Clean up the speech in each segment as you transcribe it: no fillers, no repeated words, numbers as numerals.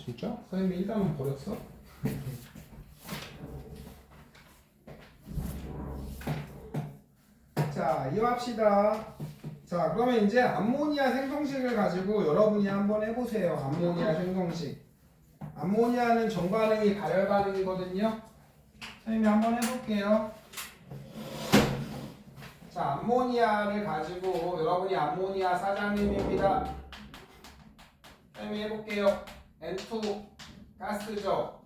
진짜? 선생님이 1단원 버렸어? 자, 이어합시다. 자, 그러면 이제 암모니아 생성식을 가지고 여러분이 한번 해보세요. 암모니아 생성식. 암모니아는 정반응이 발열 반응이거든요. 선생님이 한번 해볼게요. 자, 암모니아를 가지고 여러분이 암모니아 사장님입니다. 선생님이 해볼게요. N2 가스죠.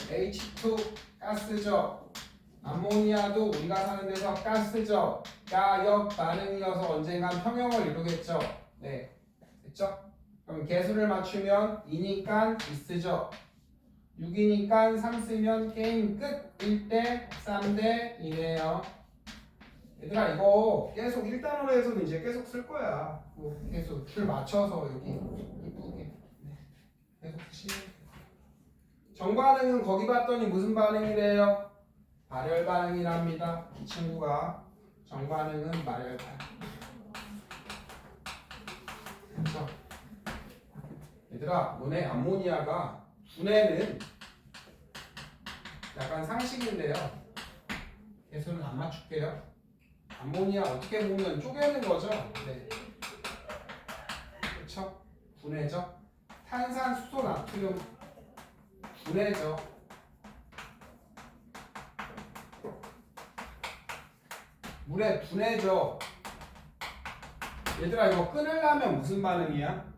H2 가스죠. 암모니아도 우리가 사는 데서 가스죠. 가역 반응이어서 언젠간 평형을 이루겠죠. 네, 됐죠? 그럼 개수를 맞추면 2니까 2쓰죠. 6이니까 3 쓰면 게임 끝. 1대 3대 2네요. 얘들아 이거 계속 1단원에서는 이제 계속 쓸 거야. 계속 줄 맞춰서 여기 이쁘게 계속 쓰시면 돼요. 정반응은 거기 봤더니 무슨 반응이래요? 발열 반응이랍니다. 이 친구가 정반응은 발열 반응. 그렇죠? 얘들아, 너네 암모니아가 분해는 약간 상식인데요. 개수는 안 맞출게요. 암모니아 어떻게 보면 쪼개는 거죠. 네. 그렇죠? 분해죠. 탄산, 수소, 나트륨 분해죠. 물에 분해죠. 얘들아 이거 끊으려면 무슨 반응이야?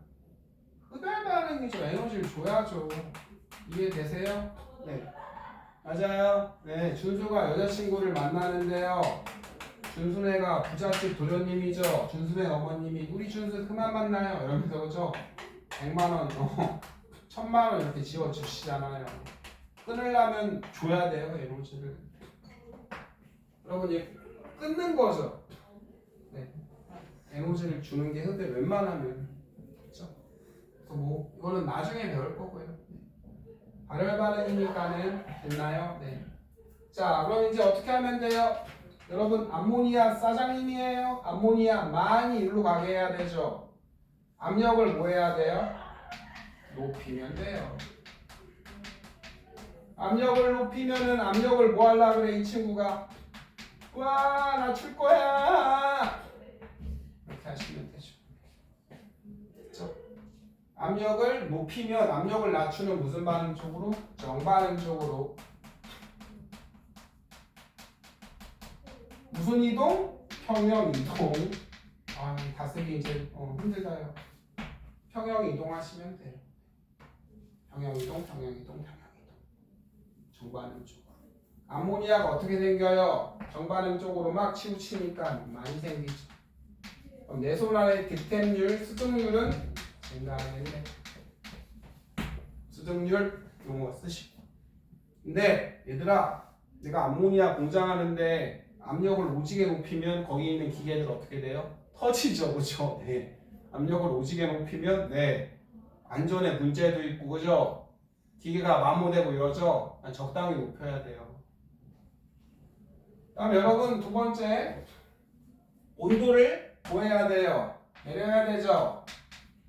흡열 반응이죠. 에너지를 줘야죠. 이해되세요? 네. 맞아요. 네. 준수가 여자친구를 만나는데요. 준수네가 부잣집 도련님이죠. 준수네 어머님이 우리 준수 그만 만나요. 이러면서 그죠? 100만원, 1000만원 이렇게 지워주시잖아요. 끊으려면 줘야 돼요. 에너지를. 여러분이 끊는 거죠. 네. 에너지를 주는 게 흡에 웬만하면. 그렇죠? 그래서 뭐 이거는 나중에 배울 거고요. 발열 반응이니까는 됐나요? 네. 자, 그럼 이제 어떻게 하면 돼요? 여러분 암모니아 사장님이에요. 암모니아 많이 일로 가게 해야 되죠. 압력을 뭐 해야 돼요? 높이면 돼요. 압력을 높이면은 압력을 뭐 하려고 그래 이 친구가? 와, 낮출 거야. 이렇게 하시면 되죠. 그렇죠? 압력을 높이면 압력을 낮추는 무슨 반응 쪽으로? 정반응 쪽으로. 무슨 이동? 평형 이동. 아, 다 쓰기 이제 힘들다요. 평형 이동하시면 돼요. 평형 이동, 평형 이동, 평형 이동. 정반응 쪽으로. 암모니아가 어떻게 생겨요? 정반응 쪽으로 막 치우치니까 많이 생기죠. 그럼 내 손 안에 득템률, 수득률은 생각하겠네. 수득률 용어 쓰시고. 근데 얘들아, 내가 암모니아 공장하는데 압력을 오지게 높이면 거기 있는 기계들 어떻게 돼요? 터지죠, 그죠? 네. 압력을 오지게 높이면 네 안전에 문제도 있고, 그죠? 기계가 마모되고 이러죠. 적당히 높여야 돼요. 다음 여러분 두 번째 온도를 뭐 해야 돼요? 내려야 되죠.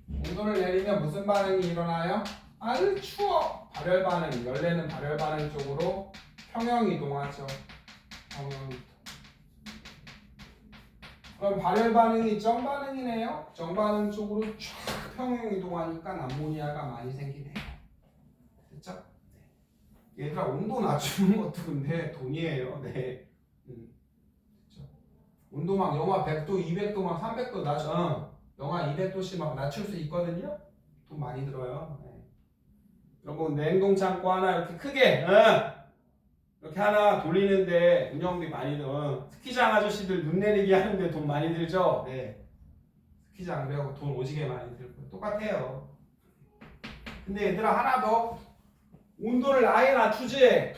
온도를 내리면 무슨 반응이 일어나요? 아유 추워. 발열 반응, 열내는 발열 반응 쪽으로 평형 이동하죠. 평형 이동. 그럼 발열 반응이 정반응이네요. 정반응 쪽으로 쫙 평형 이동하니까 암모니아가 많이 생기네요. 됐죠? 네. 얘들아 온도 낮추는 것도 근데 돈이에요. 네. 그렇죠? 온도 막 영하 100도, 200도, 막 300도 낮춰. 영하 200도씩 막 낮출 수 있거든요. 돈 많이 들어요. 네. 여러분 냉동창고 하나 이렇게 크게 이렇게 하나 돌리는데 운영비 많이 들어. 스키장 아저씨들 눈 내리기 하는데 돈 많이 들죠? 네. 스키장 배우고 돈 오지게 많이 들고 똑같아요. 근데 얘들아 하나 더 온도를 아예 낮추지.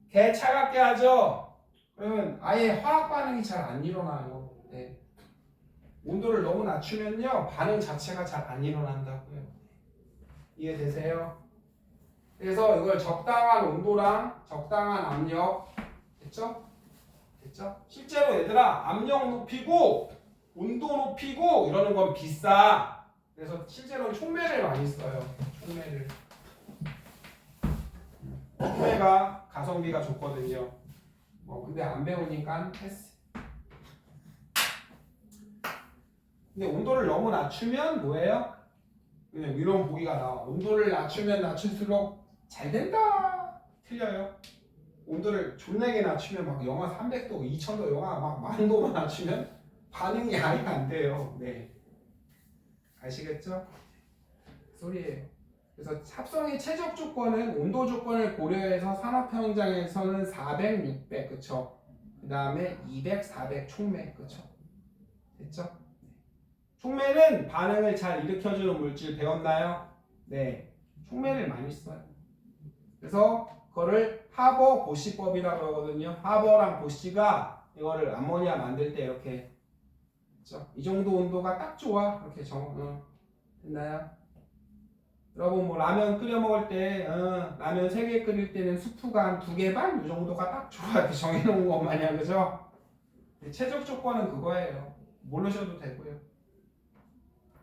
개 차갑게 하죠. 그러면 아예 화학 반응이 잘 안 일어나요. 네. 온도를 너무 낮추면요 반응 자체가 잘 안 일어난다고요. 이해되세요? 그래서 이걸 적당한 온도랑 적당한 압력, 됐죠? 됐죠? 실제로 얘들아 압력 높이고 온도 높이고 이러는 건 비싸. 그래서 실제로는 촉매를 많이 써요. 촉매. 촉매를. 촉매가 가성비가 좋거든요. 근데 안 배우니까 패스. 근데 온도를 너무 낮추면 뭐예요? 그냥 이런 보기가 나와. 온도를 낮추면 낮출수록 잘 된다. 틀려요. 온도를 존나게 낮추면 막 영하 300도, 2000도, 영하 막 10,000도만 낮추면 반응이 아예 안 돼요. 네. 아시겠죠? 소리예요. 그래서 합성의 최적 조건은 온도 조건을 고려해서 산업 현장에서는 400, 600, 그쵸? 그 다음에 200, 400 촉매, 그쵸? 됐죠? 촉매는 반응을 잘 일으켜주는 물질 배웠나요? 네. 촉매를 많이 써요. 그래서 그거를 하버 보시법이라고 하거든요. 하버랑 보시가 이거를 암모니아 만들 때 이렇게, 그쵸? 이 정도 온도가 딱 좋아. 이렇게 됐나요? 여러분 뭐 라면 끓여 먹을 때 라면 3개 끓일 때는 수프가 한 2개 반? 이 정도가 딱 좋아. 이렇게 정해놓은 것 마냥, 그죠? 최적 조건은 그거예요. 모르셔도 되고요.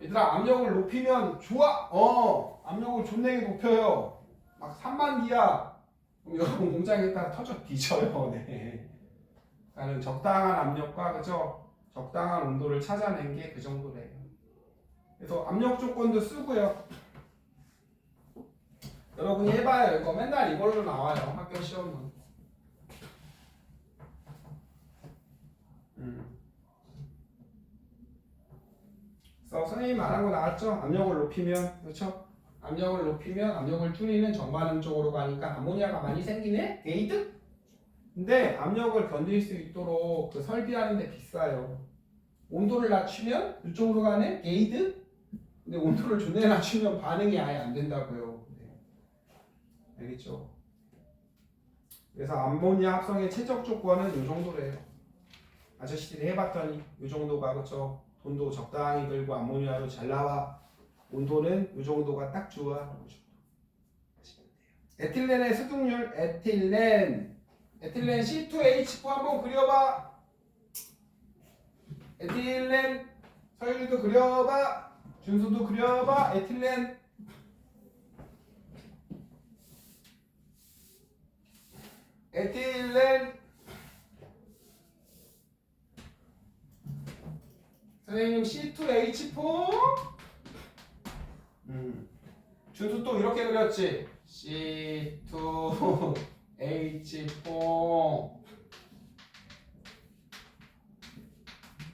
얘들아, 압력을 높이면 좋아. 압력을 존나게 높여요. 막 3만 기야. 그럼 여러분 공장에다가 터져 뒤져요. 네. 그러니까 적당한 압력과, 그죠? 적당한 온도를 찾아낸 게 그 정도래요. 그래서 압력 조건도 쓰고요. 여러분이 해봐요. 이거 맨날 이걸로 나와요. 학교 시험은. 그래서 선생님이 말한 거 나왔죠? 압력을 높이면, 그렇죠? 압력을 높이면 압력을 줄이는 정반응 쪽으로 가니까 암모니아가 많이 생기네? 게이드? 근데 압력을 견딜 수 있도록 그 설비하는데 비싸요. 온도를 낮추면 이쪽으로 가네? 게이드? 근데 온도를 존나 낮추면 반응이 아예 안 된다고요. 네. 알겠죠? 그래서 암모니아 합성의 최적 조건은 이 정도래요. 아저씨들이 해봤더니 이 정도가, 그렇죠? 온도 적당히 들고 암모니아로 잘 나와. 온도는 이 정도가 딱 좋아. 에틸렌의 수득률, 에틸렌 C2H4 한번 그려봐. 에틸렌 서유리도 그려봐. 준수도 그려봐. 에틸렌 선생님 C2H4 준수 또 이렇게 그렸지. C2H4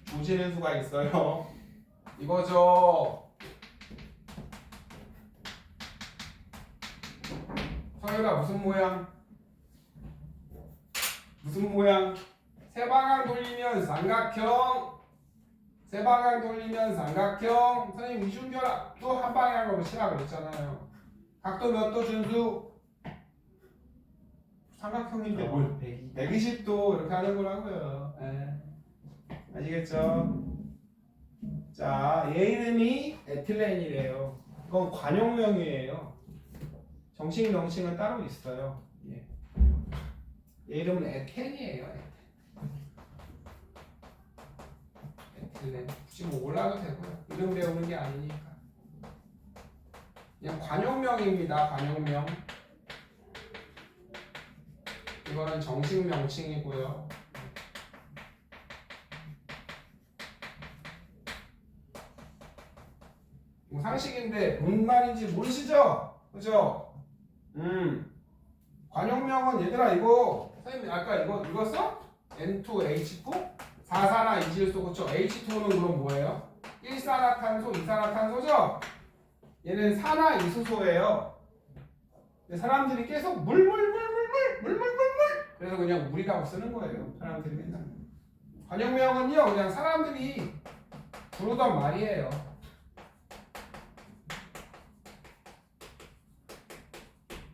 조지는 수가 있어요. 이거죠. 서유라 무슨 모양? 세 방향 돌리면 삼각형. 선생님 이준결 또 한 방향으로 치라 그랬잖아요. 각도 몇 도 준수? 삼각형인데 뭘 120도 이렇게 하는 거라고요. 네. 아시겠죠? 자, 얘 이름이 에틸렌이래요. 이건 관용명이에요. 정식 명칭은 따로 있어요. 예. 얘 이름은 에텐이에요. 에틸렌. 굳이 뭐 몰라도 되고요. 이름 배우는 게 아니니까. 그냥 관용명입니다. 관용명. 이거는 정식 명칭이고요. 뭐 상식인데 뭔 말인지 모르시죠? 그죠? 관용명은 얘들아 이거 선생님 아까 이거 읽었어? N2H4? 4산화 이질소, 그쵸? H2는 그럼 뭐예요? 1산화탄소, 2산화탄소죠? 얘는 산화 이수소예요. 근데 사람들이 계속 물 그래서 그냥 물이라고 쓰는 거예요. 사람들이 맨날. 관용명은요 그냥 사람들이 부르던 말이에요.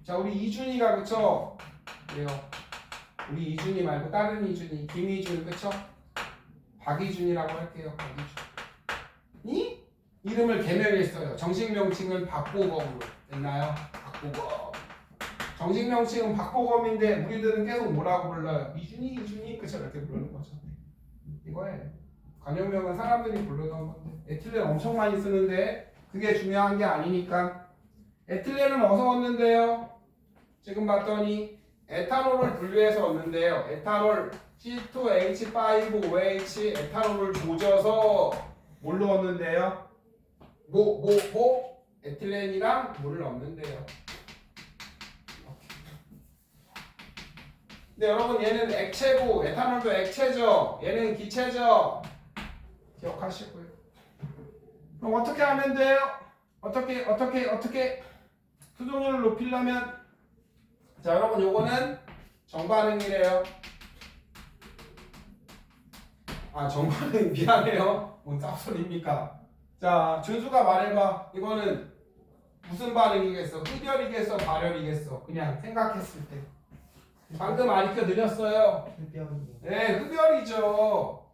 자, 우리 이준이가, 그쵸? 그래요. 우리 이준이 말고 다른 이준이, 김이준, 그쵸? 박이준이라고 할게요. 박이준. 이름을 개명했어요. 정식 명칭은 박보검으로 됐나요? 박보검. 정식 명칭은 박보검인데 우리들은 계속 뭐라고 불러요? 이준이, 그쵸? 이렇게 부르는 거죠. 이거예요. 관용명은 사람들이 부르던 건데 에틸렌 엄청 많이 쓰는데 그게 중요한 게 아니니까 에틸렌은 어디서 얻는데요? 지금 봤더니 에탄올을 분류해서 얻는데요. 에탄올 C2H5OH 에탄올을 조져서 뭘로 얻는데요? 에틸렌이랑 물을 얻는데요. 근데 여러분 얘는 액체고 에탄올도 액체죠. 얘는 기체죠. 기억하시고요. 그럼 어떻게 하면 돼요? 어떻게 수동률을 높이려면 자 여러분 요거는 정반응이래요. 아 정반응 미안해요. 뭔 쌉소리입니까? 자 준수가 말해봐. 이거는 무슨 반응이겠어? 흡열이겠어? 발열이겠어? 그냥 생각했을 때 방금 아리켜 드렸어요. 네 흡열이죠.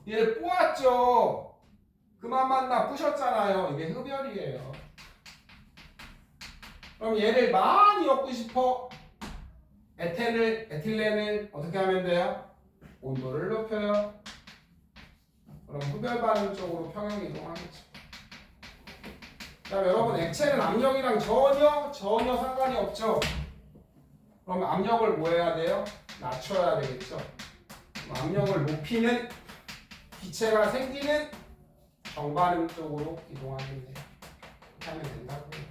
얘를 꼬았죠. 그만 만나 부셨잖아요. 이게 흡열이에요. 그럼 얘를 많이 얻고 싶어. 에틸렌을 어떻게 하면 돼요? 온도를 높여요. 그럼 흡열 반응 쪽으로 평형 이동하겠죠. 자, 여러분 액체는 압력이랑 전혀 상관이 없죠. 그럼 압력을 뭐 해야 돼요? 낮춰야 되겠죠. 압력을 높이는 기체가 생기는 정반응 쪽으로 이동하면 돼요. 이렇게 하면 된다고요.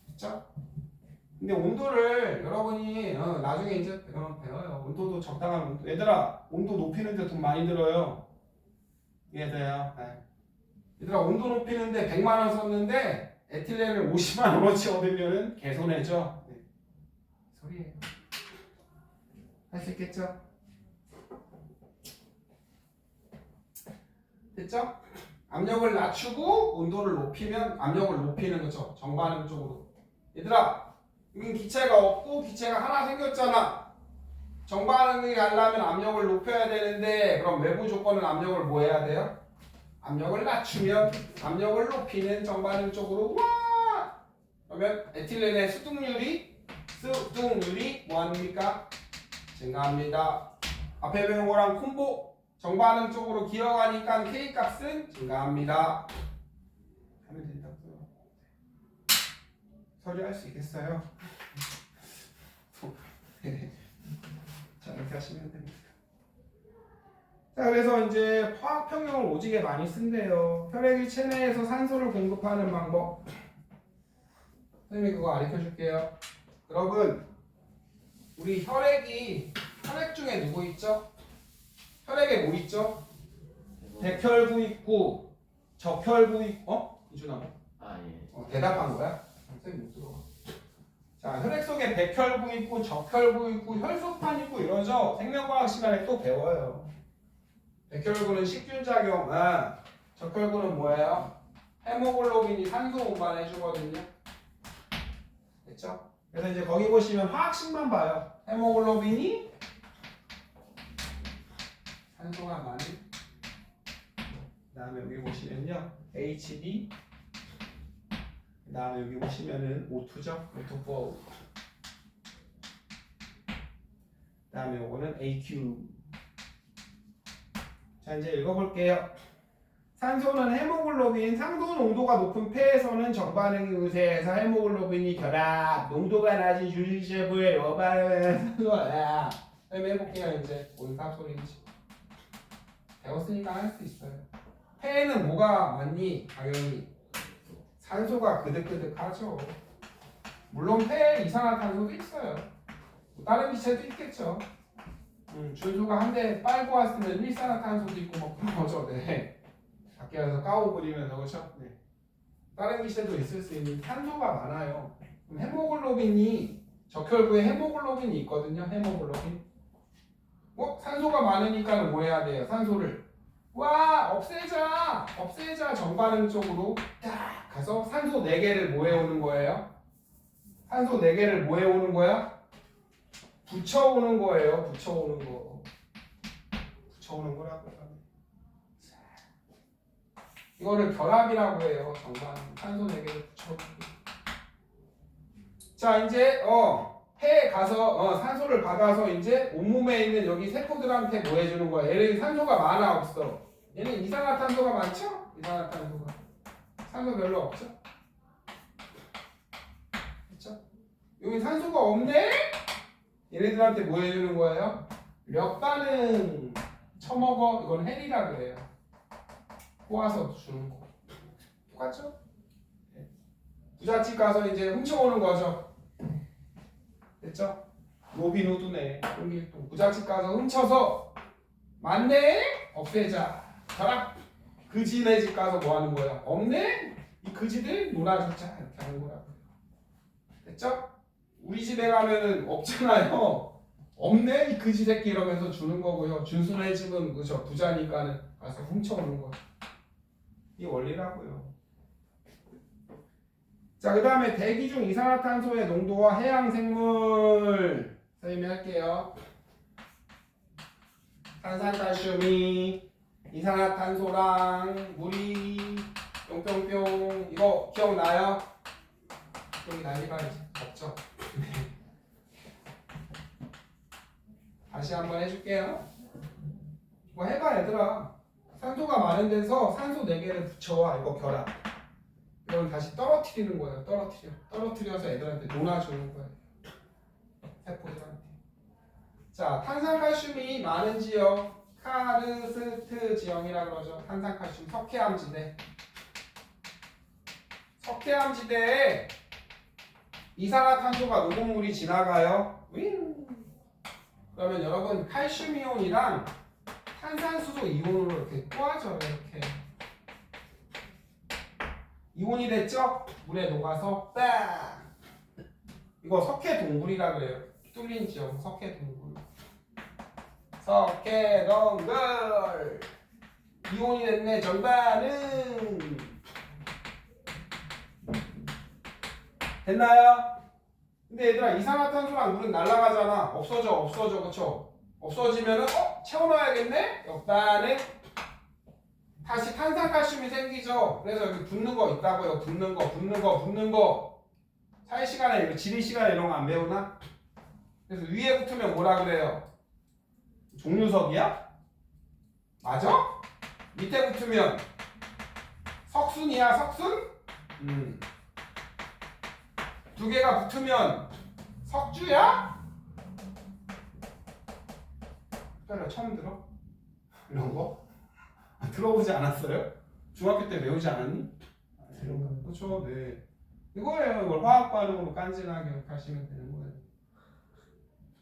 그렇죠? 근데 온도를 여러분이 나중에 이제 배워요. 온도도 적당한 온도. 얘들아 온도 높이는데 돈 많이 들어요. 이해돼요? 네. 얘들아 온도 높이는데 100만 원 썼는데 에틸렌을 50만 원어치 얻으면은 개손해죠. 네. 소리예요. 할 수 있겠죠? 됐죠? 압력을 낮추고 온도를 높이면 압력을 높이는 거죠. 정반응 쪽으로. 얘들아 여긴 기체가 없고 기체가 하나 생겼잖아. 정반응이 하려면 압력을 높여야 되는데 그럼 외부 조건은 압력을 뭐 해야 돼요? 압력을 낮추면 압력을 높이는 정반응 쪽으로 와! 그러면 에틸렌의 수둥률이 뭐합니까? 증가합니다. 앞에 배운 거랑 콤보 정반응 쪽으로 기어가니까 K값은 증가합니다. 하면 된다고요. 처리할 수 있겠어요? 자 이렇게 하시면 됩니다. 자 그래서 이제 화학 평형을 오지게 많이 쓴대요. 혈액이 체내에서 산소를 공급하는 방법. 선생님이 그거 가르쳐 줄게요. 여러분 우리 혈액 중에 누구 있죠? 혈액에 뭐 있죠? 백혈구 있고 적혈구 있고 이준아 예. 대답한 거야? 선생님 못 들어가. 자 혈액 속에 백혈구 있고 적혈구 있고 혈소판 있고 이러죠. 생명과학 시간에 또 배워요. 백혈구는 식균작용, 적혈구는 뭐예요? 헤모글로빈이 산소 운반해 주거든요. 됐죠? 그래서 이제 거기 보시면 화학식만 봐요. 헤모글로빈이 산소가 많은. 그다음에 여기 보시면요, HB. 그다음에 여기 보시면은 O2죠, O2. 그다음에 요거는 AQ. 자 이제 읽어볼게요. 산소는 헤모글로빈, 상소 농도가 높은 폐에서는 정반응이 우세해서 헤모글로빈이 결합, 농도가 낮은 유리체부의 여반응은 산소야. 해볼게요. 이제 온삽 소리지. 배웠으니까 할 수 있어요. 폐에는 뭐가 많니? 당연히 산소가 그득그득하죠. 물론 폐에 이산화탄소도 있어요. 다른 기체도 있겠죠. 준수가 한 대 빨고 왔으면 일산화탄소도 있고 뭐 그런 거죠. 네. 밖에 가서 까오 부리면서 그렇죠. 네. 다른 기체도 있을 수 있는 산소가 많아요. 그럼 헤모글로빈이 적혈구에 헤모글로빈이 있거든요. 헤모글로빈. 산소가 많으니까 뭐 해야 돼요? 산소를 없애자 정반응 쪽으로 딱 가서 산소 4개를 뭐 해오는 거예요? 산소 4개를 뭐 해오는 거야? 붙여오는 거예요. 붙여오는 거라고. 이거를 결합이라고 해요. 정반응. 산소 4개를 붙여오는 거. 자 이제 폐에 가서 산소를 받아서 이제 온몸에 있는 여기 세포들한테 뭐 해주는 거야? 얘는 산소가 많아 없어? 얘는 이산화탄소가 많죠? 이산화탄소가. 산소 별로 없죠? 그렇죠? 여기 산소가 없네? 얘네들한테 뭐 해주는 거예요? 력 반응 처먹어. 이건 헬이라 그래요. 꼬아서 주는 거. 똑같죠? 네. 부잣집 가서 이제 훔쳐오는 거죠. 됐죠? 로빈 후드네. 홍길동. 부잣집 가서 훔쳐서 맞네? 없애자. 결합. 그지네 집 가서 뭐 하는 거야? 없네? 이 그지들 놀아주자. 이렇게 하는 거라고요. 됐죠? 우리 집에 가면은 없잖아요. 없네? 이 그지 새끼 이러면서 주는 거고요. 준수네 집은 그죠? 부자니까는 가서 훔쳐오는 거. 이 원리라고요. 자, 그 다음에 대기 중 이산화탄소의 농도와 해양 생물 설명할게요. 탄산칼슘이 이산화탄소랑 물이 뿅뿅뿅 이거 기억나요? 여기 난리가 없죠? 다시 한번 해줄게요. 뭐 해봐 얘들아. 산소가 많은 데서 산소 4개를 붙여와. 이거 결합. 이건 다시 떨어뜨리는 거예요. 떨어뜨려서 애들한테 논아주는 거예요. 세포들한테. 자, 탄산칼슘이 많은 지역 카르스트 지형이라고 그러죠. 탄산칼슘 석회암지대. 석회암지대에 이산화탄소가 녹음물이 지나가요. 그러면 여러분 칼슘 이온이랑 탄산수소 이온으로 이렇게 꼬아져요. 이렇게 이온이 됐죠? 물에 녹아서 딱. 이거 석회동굴이라 그래요. 뚫린 지역 석회동굴. 석회동굴. 이온이 됐네. 정반은 됐나요? 근데 얘들아 이산화탄소랑 물은 날아가잖아. 없어져 그쵸? 없어지면은 채워놔야겠네? 역반응. 다시 탄산칼슘이 생기죠. 그래서 여기 붙는 거 있다고요. 붙는 거. 살 시간에 이거 지리 시간에 이런 거 안 배우나? 그래서 위에 붙으면 뭐라 그래요? 종류석이야? 맞아? 밑에 붙으면 석순이야, 석순? 두 개가 붙으면 석주야? 별로 처음 들어? 이런 거? 들어보지 않았어요? 중학교 때 배우지 않았니? 그렇죠. 네. 이거예요. 이걸 화학 반응으로 깐진하게 하시면 되는 거예요.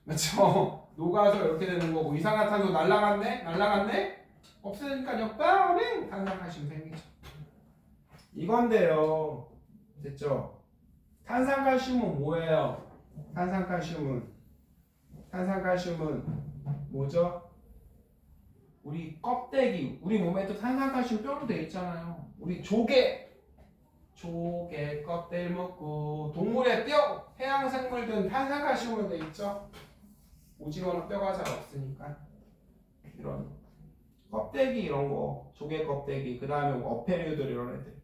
그렇죠. 녹아서 이렇게 되는 거고 이산화탄소 날라갔네? 없으니까 역반응 탄산칼슘 생기죠. 이건데요. 됐죠? 탄산칼슘은 뭐예요? 탄산칼슘은 뭐죠? 우리 껍데기, 우리 몸에도 탄산칼슘 뼈로 돼 있잖아요. 우리 조개 껍데기 먹고 동물의 뼈, 해양 생물들은 탄산칼슘으로 돼 있죠. 오징어는 뼈가 잘 없으니까 이런 껍데기 이런 거, 조개 껍데기, 그 다음에 어패류들 이런 애들.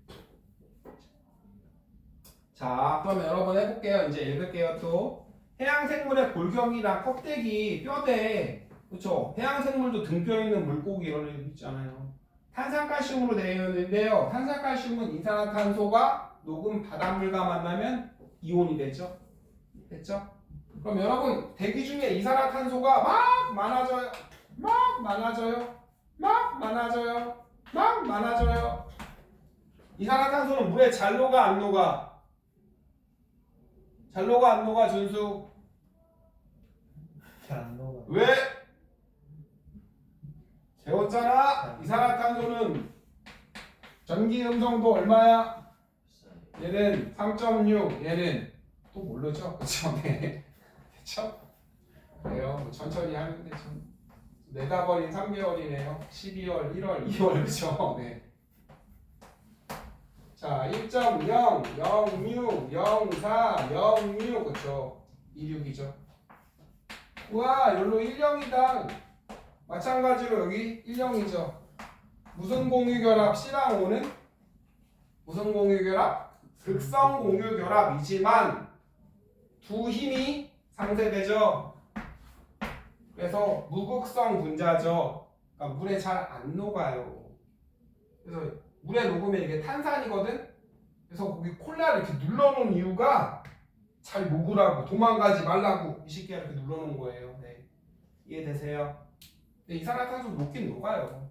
자, 그럼 여러분 해볼게요. 이제 읽을게요. 또 해양 생물의 골경이랑 껍데기, 뼈대, 그렇죠? 해양 생물도 등뼈 있는 물고기 이런 애들 있잖아요. 탄산칼슘으로 되어 있는데요. 탄산칼슘은 이산화탄소가 녹은 바닷물과 만나면 이온이 되죠. 됐죠? 그럼 여러분 대기 중에 이산화탄소가 막 많아져요. 이산화탄소는 물에 잘 녹아 안 녹아? 잘 녹아 안 녹아 준수? 잘 안 녹아. 왜? 배웠잖아. 이산화탄소는 전기 음성도 얼마야? 얘는 3.6, 얘는 또 모르죠? 그쵸? 네. 그쵸? 그래요. 뭐 천천히 하면 되죠. 내다버린 3개월이네요. 12월, 1월, 2월, 그쵸? 네. 자, 1.0, 06, 04, 06, 그쵸? 26이죠. 우와, 여기로 1형이다. 마찬가지로 여기 1형이죠. 무슨 공유결합? C랑 O는? 무슨 공유결합? 극성 공유결합이지만 두 힘이 상쇄되죠. 그래서 무극성 분자죠. 그러니까 물에 잘 안 녹아요. 그래서 물에 녹으면 이게 탄산이거든? 그래서 거기 콜라를 이렇게 눌러놓은 이유가 잘 녹으라고, 도망가지 말라고 이 새끼가 이렇게 눌러놓은 거예요. 네. 이해되세요? 근데 이산화탄소 녹긴 녹아요.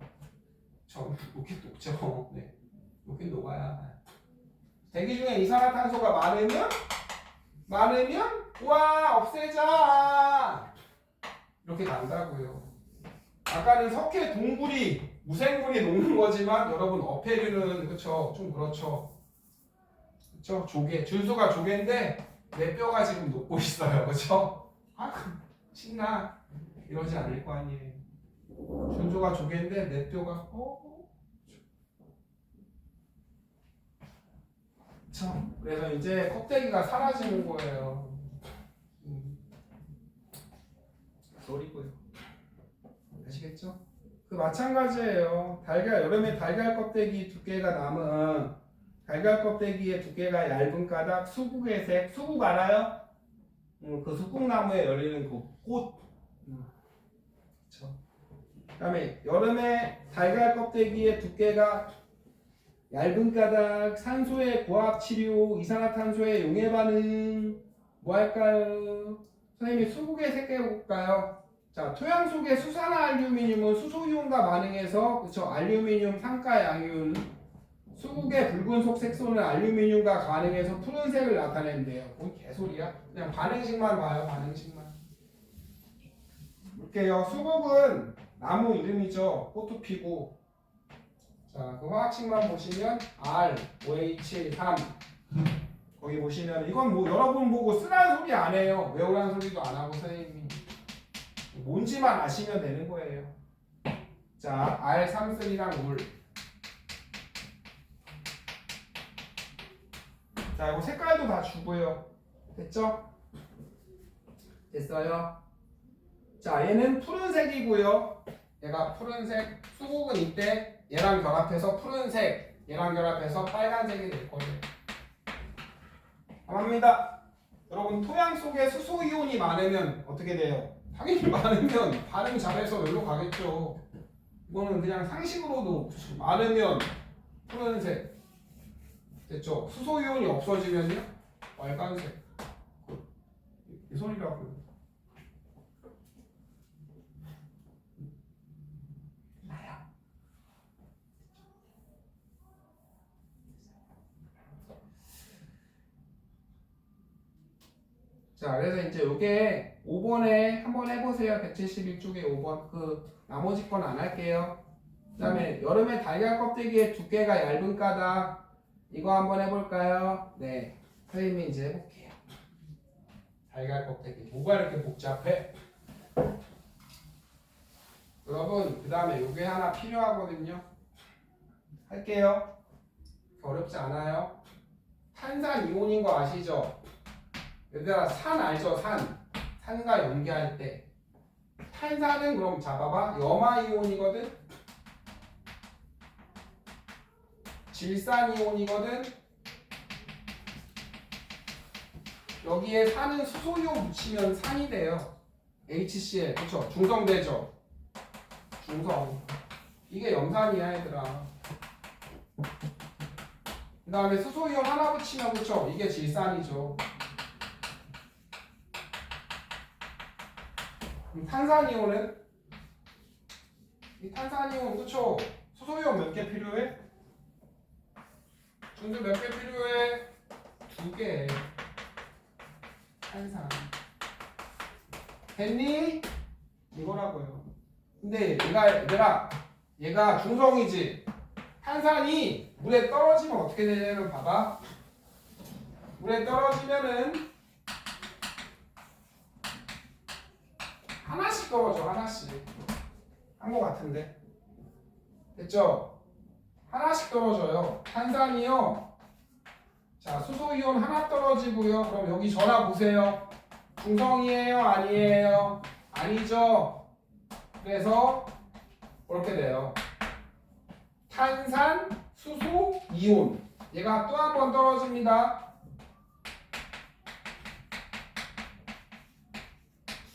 저 녹긴 녹죠. 네. 녹긴 녹아야. 대기 중에 이산화탄소가 많으면 와 없애자 이렇게 난다고요. 아까는 석회 동굴이 무생물이 녹는 거지만 여러분 어패류는 그쵸 좀 그렇죠. 그쵸 조개 준수가 조개인데 내 뼈가 지금 녹고 있어요. 그쵸? 아 신나 이러지 않을 거 아니에요. 준수가 조개인데 내 뼈가 그쵸? 그래서 이제 껍데기가 사라지는 거예요. 소리고요. 아시겠죠? 그 마찬가지예요. 여름에 달걀 껍데기 두께가 남은 달걀 껍데기의 두께가 얇은 까닭 수국의 색. 수국 알아요? 그 수국나무에 열리는 그 꽃. 그렇죠. 그다음에 여름에 달걀 껍데기의 두께가 얇은 까닭 산소의 고압 치료, 이산화탄소의 용해 반응. 뭐 할까요? 선생님이 수국의 색 해볼까요? 자, 토양 속의 수산화알루미늄은 수소이온과 반응해서 그쵸 알루미늄 상가 양이온 수국의 붉은속 색소는 알루미늄과 반응해서 푸른색을 나타낸대요. 뭔 개소리야? 그냥 반응식만 봐요. 반응식만. 볼게요. 수국은 나무 이름이죠. 꽃도 피고. 자, 그 화학식만 보시면 R, OH, 3 거기 보시면 이건 뭐 여러분 보고 쓰라는 소리 안 해요. 외우라는 소리도 안 하고 선생님이 뭔지만 아시면 되는 거예요. 자, R33이랑 물. 자, 이거 색깔도 다 주고요. 됐죠? 됐어요? 자, 얘는 푸른색이고요. 얘가 푸른색. 수국은 이때 얘랑 결합해서 푸른색, 얘랑 결합해서 빨간색이 될 거예요. 갑니다. 여러분 토양 속에 수소이온이 많으면 어떻게 돼요? 당연히 많으면 반응 잘해서 여기로 가겠죠. 이거는 그냥 상식으로도 많으면 푸른색 됐죠? 수소이온이 없어지면요? 빨간색. 이 소리라고요. 자, 그래서 이제 요게 5번에 한번 해보세요. 171쪽에 5번. 그 나머지 건 안 할게요. 그 다음에 여름에 달걀 껍데기의 두께가 얇은 까닭 이거 한번 해볼까요? 네, 선생님이 이제 해볼게요. 달걀 껍데기 뭐가 이렇게 복잡해? 여러분 그 다음에 요게 하나 필요하거든요. 할게요. 어렵지 않아요. 탄산 이온인 거 아시죠? 얘들아 산 알죠? 산과 연기할 때 탄산은 그럼 잡아봐 염화이온이거든. 질산이온이거든. 여기에 산은 수소이온 묻히면 산이 돼요. HCl 그쵸? 중성되죠? 중성. 이게 염산이야 얘들아. 그 다음에 수소이온 하나 붙이면 그쵸? 이게 질산이죠. 탄산이온은? 이 탄산이온 그쵸? 수소이온 몇 개 필요해? 준수 몇 개 필요해? 2개. 탄산. 됐니? 이거라고요. 근데 얘가 중성이지. 탄산이 물에 떨어지면 어떻게 되냐면 봐봐. 물에 떨어지면은 하나씩 떨어져. 하나씩. 한 거 같은데. 됐죠? 하나씩 떨어져요. 탄산이요. 자, 수소이온 하나 떨어지고요. 그럼 여기 전화 보세요. 중성이에요? 아니에요? 아니죠? 그래서 이렇게 돼요. 탄산, 수소, 이온. 얘가 또 한 번 떨어집니다.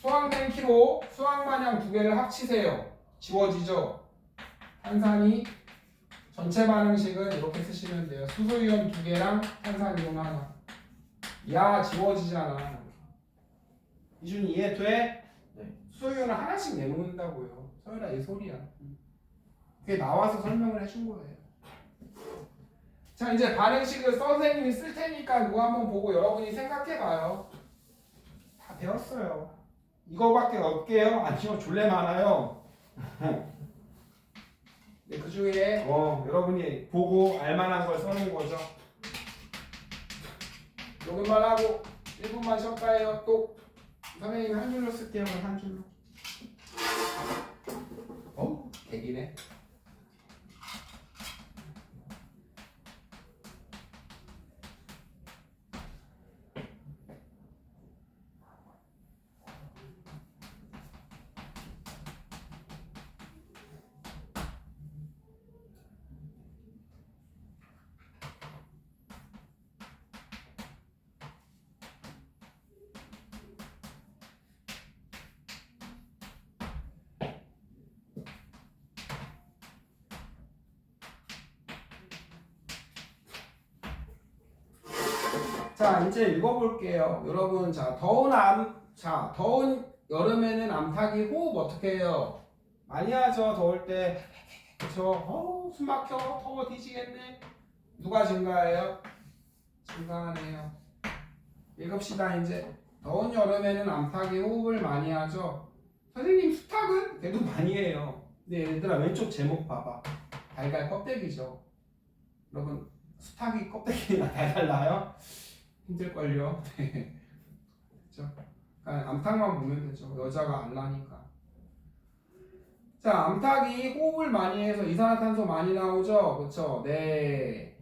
수학냉 키로 수학마냥 두 개를 합치세요. 지워지죠? 탄산이 전체 반응식은 이렇게 쓰시면 돼요. 수소이온 2개랑 탄산이온 하나. 야, 지워지잖아. 이준이 이해돼? 네. 수소이온을 하나씩 내놓는다고요. 서열아, 이 소리야. 그게 나와서 설명을 해준 거예요. 자, 이제 반응식을 선생님이 쓸 테니까 그거 한번 보고 여러분이 생각해봐요. 다 배웠어요. 이거밖에 없게요? 아니요, 졸래 많아요. 네, 그 중에 여러분이 보고 알만한 걸 써놓은 거죠. 요것만 하고 1분만 쉬었다 해요. 또 선생님이 한 줄로 쓸게요. 그럼 한 줄로. 대기네. 자, 이제 읽어볼게요. 여러분, 더운 여름에는 암탉이 호흡 어떻게 해요? 많이 하죠, 더울 때. 그쵸? 숨 막혀. 더워 뒤지겠네. 누가 증가해요? 증가하네요. 읽읍시다, 이제. 더운 여름에는 암탉이 호흡을 많이 하죠. 선생님, 수탉은? 걔도 많이 해요. 근데 얘들아, 왼쪽 제목 봐봐. 달걀 껍데기죠. 여러분, 수탉이 껍데기가 달달나요? 힘들걸요. 네. 그렇죠? 그러니까 암탉만 보면 되죠. 여자가 안 나니까. 자, 암탉이 호흡을 많이 해서 이산화탄소 많이 나오죠. 그렇죠? 네.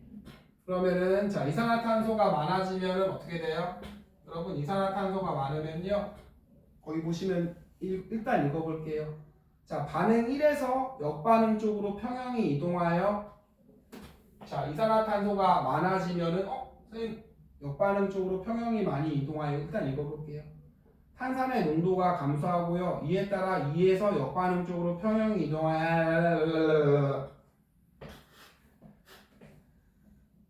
그러면은 자, 이산화탄소가 많아지면은 어떻게 돼요? 여러분, 이산화탄소가 많으면요. 거기 보시면 일단 읽어볼게요. 자, 반응 1에서 역반응 쪽으로 평형이 이동하여 자, 이산화탄소가 많아지면은 선생님 역반응 쪽으로 평형이 많이 이동하여 일단 읽어볼게요. 탄산의 농도가 감소하고요. 이에 따라 2에서 역반응 쪽으로 평형이 이동하여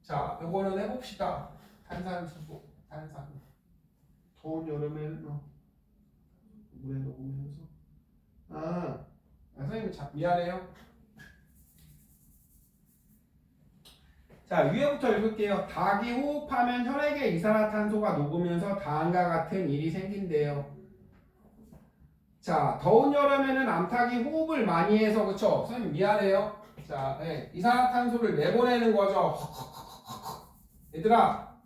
자, 요거는 해봅시다. 탄산수소, 탄산. 더운 여름에는 물에 녹으면서 선생님 미안해요. 자, 위에부터 읽을게요. 닭이 호흡하면 혈액에 이산화탄소가 녹으면서 다음과 같은 일이 생긴대요. 자, 더운 여름에는 암탉이 호흡을 많이 해서 그쵸? 선생님 미안해요. 자, 네, 이산화탄소를 내보내는 거죠. 얘들아,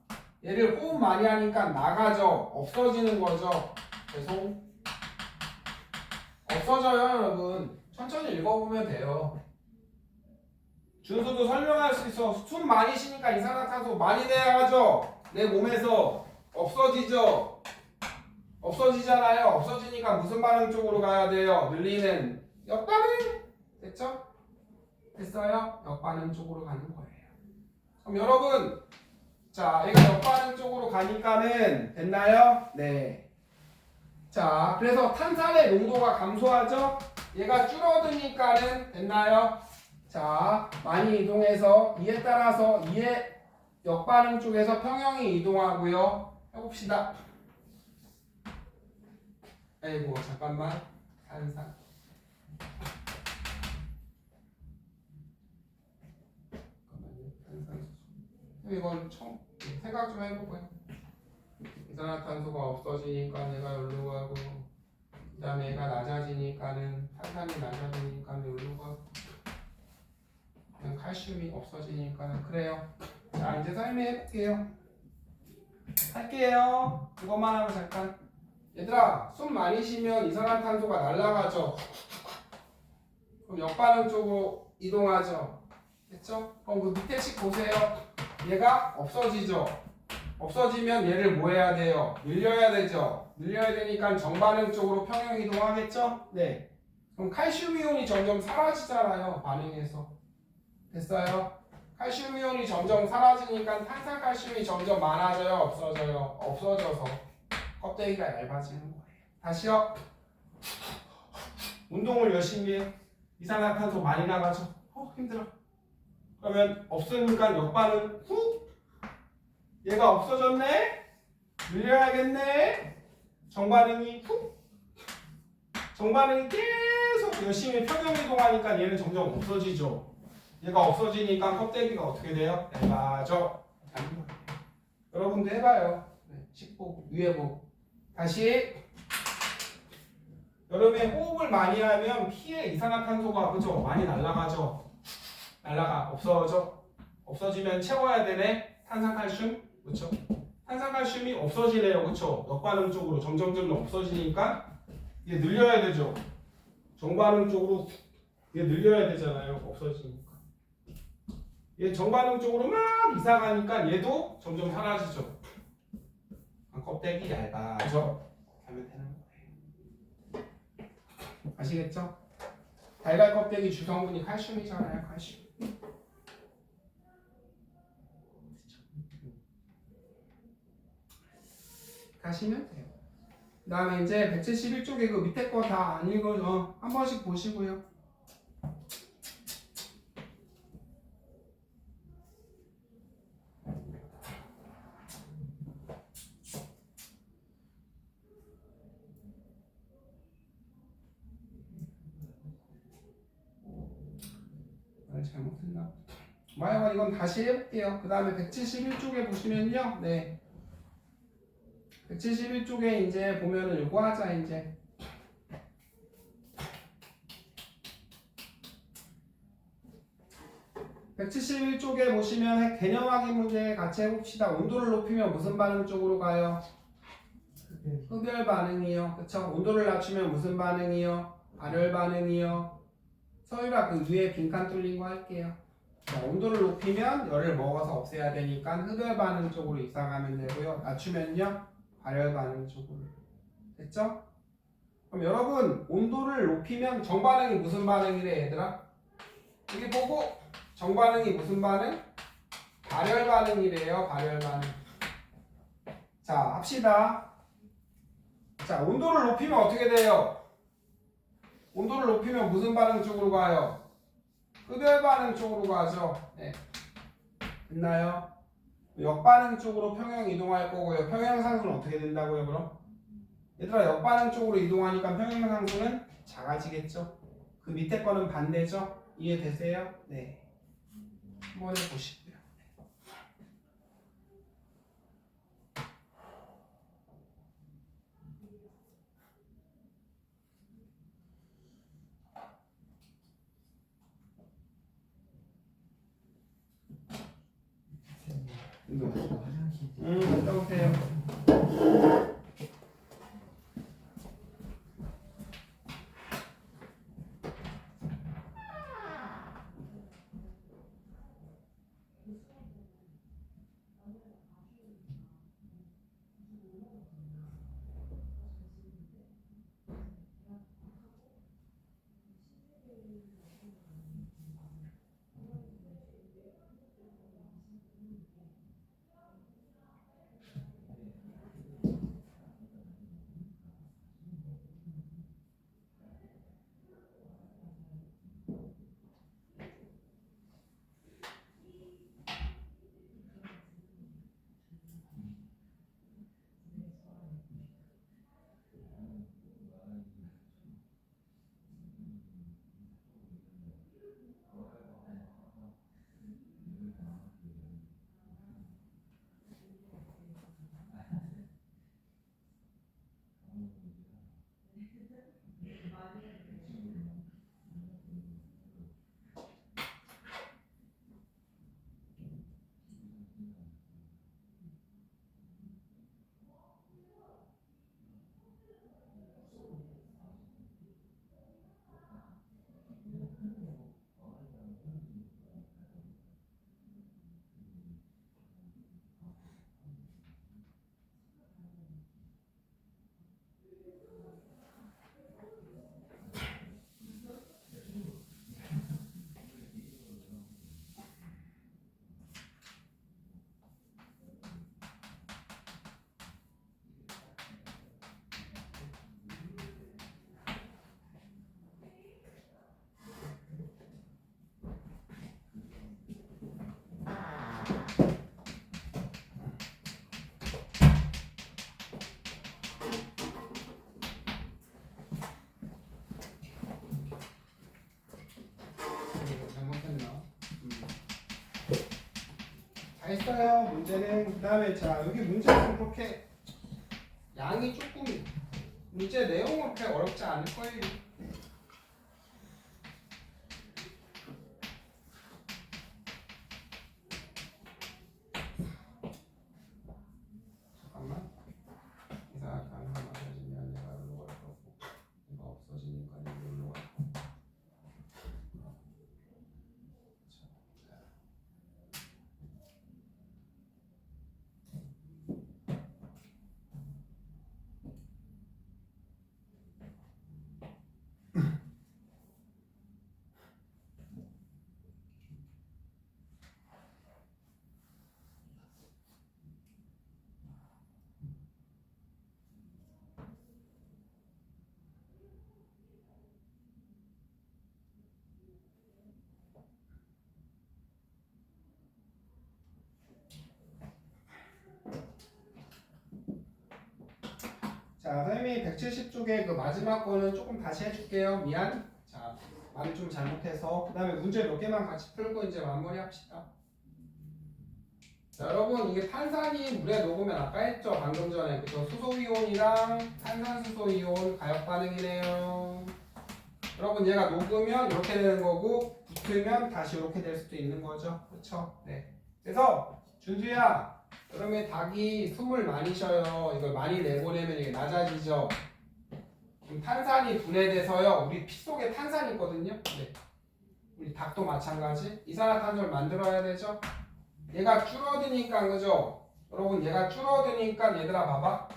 얘를 호흡 많이 하니까 나가죠. 없어지는 거죠. 계속 없어져요, 여러분. 천천히 읽어보면 돼요. 준수도 설명할 수 있어. 숨 많이 쉬니까 이산화탄소 많이 내야죠. 내 몸에서 없어지죠. 없어지잖아요. 없어지니까 무슨 반응 쪽으로 가야 돼요? 늘리는 역반응. 됐죠? 됐어요? 역반응 쪽으로 가는 거예요. 그럼 여러분, 자, 얘가 역반응 쪽으로 가니까는 됐나요? 네. 자, 그래서 탄산의 농도가 감소하죠? 얘가 줄어드니까는 됐나요? 자, 많이 이동해서 이에 따라서 이에 역반응 쪽에서 평형이 이동하고요. 해봅시다. 아이고 잠깐만. 탄산. 잠깐만요. 탄산수소. 이건 처음 생각 좀 해보고요. 이산화탄소가 없어지니까 얘가 여기로 가고 그 다음에 얘가 낮아지니까는 탄산이 낮아지니까 여기로 가고 칼슘이 없어지니까 그래요. 자, 이제 설명해볼게요. 할게요. 그것만 하고 잠깐. 얘들아, 숨 많이 쉬면 이산화탄소가 날아가죠. 그럼 역반응 쪽으로 이동하죠. 됐죠? 그럼 그 밑에 식 보세요. 얘가 없어지죠. 없어지면 얘를 뭐 해야 돼요? 늘려야 되죠. 늘려야 되니까 정반응 쪽으로 평형 이동하겠죠? 네. 그럼 칼슘 이온이 점점 사라지잖아요. 반응에서. 됐어요? 칼슘 이온이 점점 사라지니까 탄산칼슘이 점점 많아져요? 없어져요? 없어져서 껍데기가 얇아지는 거예요. 다시요. 운동을 열심히 해. 이산화탄소 많이 나가죠? 힘들어. 그러면 없으니까 역반응 후. 얘가 없어졌네. 늘려야겠네. 정반응이 후. 정반응이 계속 열심히 평형이동하니까 얘는 점점 없어지죠. 얘가 없어지니까 껍데기가 어떻게 돼요? 얇아져. 여러분도 해봐요. 10보, 유예보. 다시. 여름에 호흡을 많이 하면 피에 이산화탄소가 그죠? 많이 날아가죠. 날아가. 없어져. 없어지면 채워야 되네. 탄산칼슘. 그렇죠? 탄산칼슘이 없어지네요. 그렇죠? 역반응 쪽으로 점점 없어지니까 이게 늘려야 되죠. 정반응 쪽으로 이게 늘려야 되잖아요. 없어지니까. 얘 정반응 쪽으로 막 이사 가니까 얘도 점점 사라지죠. 껍데기 얇아져. 하면 되는 거예요. 아시겠죠? 달걀 껍데기 주성분이 칼슘이잖아요. 칼슘. 가시면 돼요. 그 다음에 이제 171쪽에 그 밑에 거 다 안 읽어서 한 번씩 보시고요. 잘못했나? 만약 이건 다시 해볼게요. 그 다음에 171쪽에 보시면요. 네. 171쪽에 이제 보면은 요거 하자, 이제. 171쪽에 보시면 개념 확인 문제 같이 해봅시다. 온도를 높이면 무슨 반응 쪽으로 가요? 흡열 반응이요. 그쵸? 온도를 낮추면 무슨 반응이요? 발열 반응이요. 서유라 그 위에 빈칸 뚫린 거 할게요. 자, 온도를 높이면 열을 먹어서 없애야 되니까 흡열 반응 쪽으로 이상하면 되고요. 낮추면요 발열 반응 쪽으로. 됐죠? 그럼 여러분 온도를 높이면 정반응이 무슨 반응이래 얘들아? 여기 보고 정반응이 무슨 반응? 발열 반응이래요. 발열 반응. 자 합시다. 자 온도를 높이면 어떻게 돼요? 온도를 높이면 무슨 반응 쪽으로 가요? 흡열 반응 쪽으로 가죠. 네. 됐나요? 역반응 쪽으로 평형 이동할 거고요. 평형 상수는 어떻게 된다고요, 그럼? 얘들아, 역반응 쪽으로 이동하니까 평형 상수는 작아지겠죠? 그 밑에 거는 반대죠? 이해되세요? 네. 한번 해보시고요. 갔다 오세요. 다 했어요. 문제는 그 다음에 자 여기 문제는 그렇게 양이 조금 문제 내용은 그렇게 어렵지 않을 거예요. 잠깐만. 이상하게 많아지면 얘가 여기로 갈 거고 얘가 없어지니까 여기로 갈 거고. 자, 선생님이 170쪽에 그 마지막 거는 조금 다시 해줄게요. 미안. 자, 말을 좀 잘못해서 그 다음에 문제 몇 개만 같이 풀고 이제 마무리합시다. 자, 여러분 이게 탄산이 물에 녹으면 아까 했죠? 방금 전에 그죠? 수소이온이랑 탄산수소이온 가역 반응이네요. 여러분 얘가 녹으면 이렇게 되는 거고 붙으면 다시 이렇게 될 수도 있는 거죠. 그렇죠? 네. 그래서 준수야 그러면 닭이 숨을 많이 쉬어요. 이걸 많이 내보내면 이게 낮아지죠. 그럼 탄산이 분해돼서요. 우리 피 속에 탄산이 있거든요. 네. 우리 닭도 마찬가지. 이산화탄소를 만들어야 되죠. 얘가 줄어드니까 그죠? 여러분 얘가 줄어드니까 얘들아 봐봐.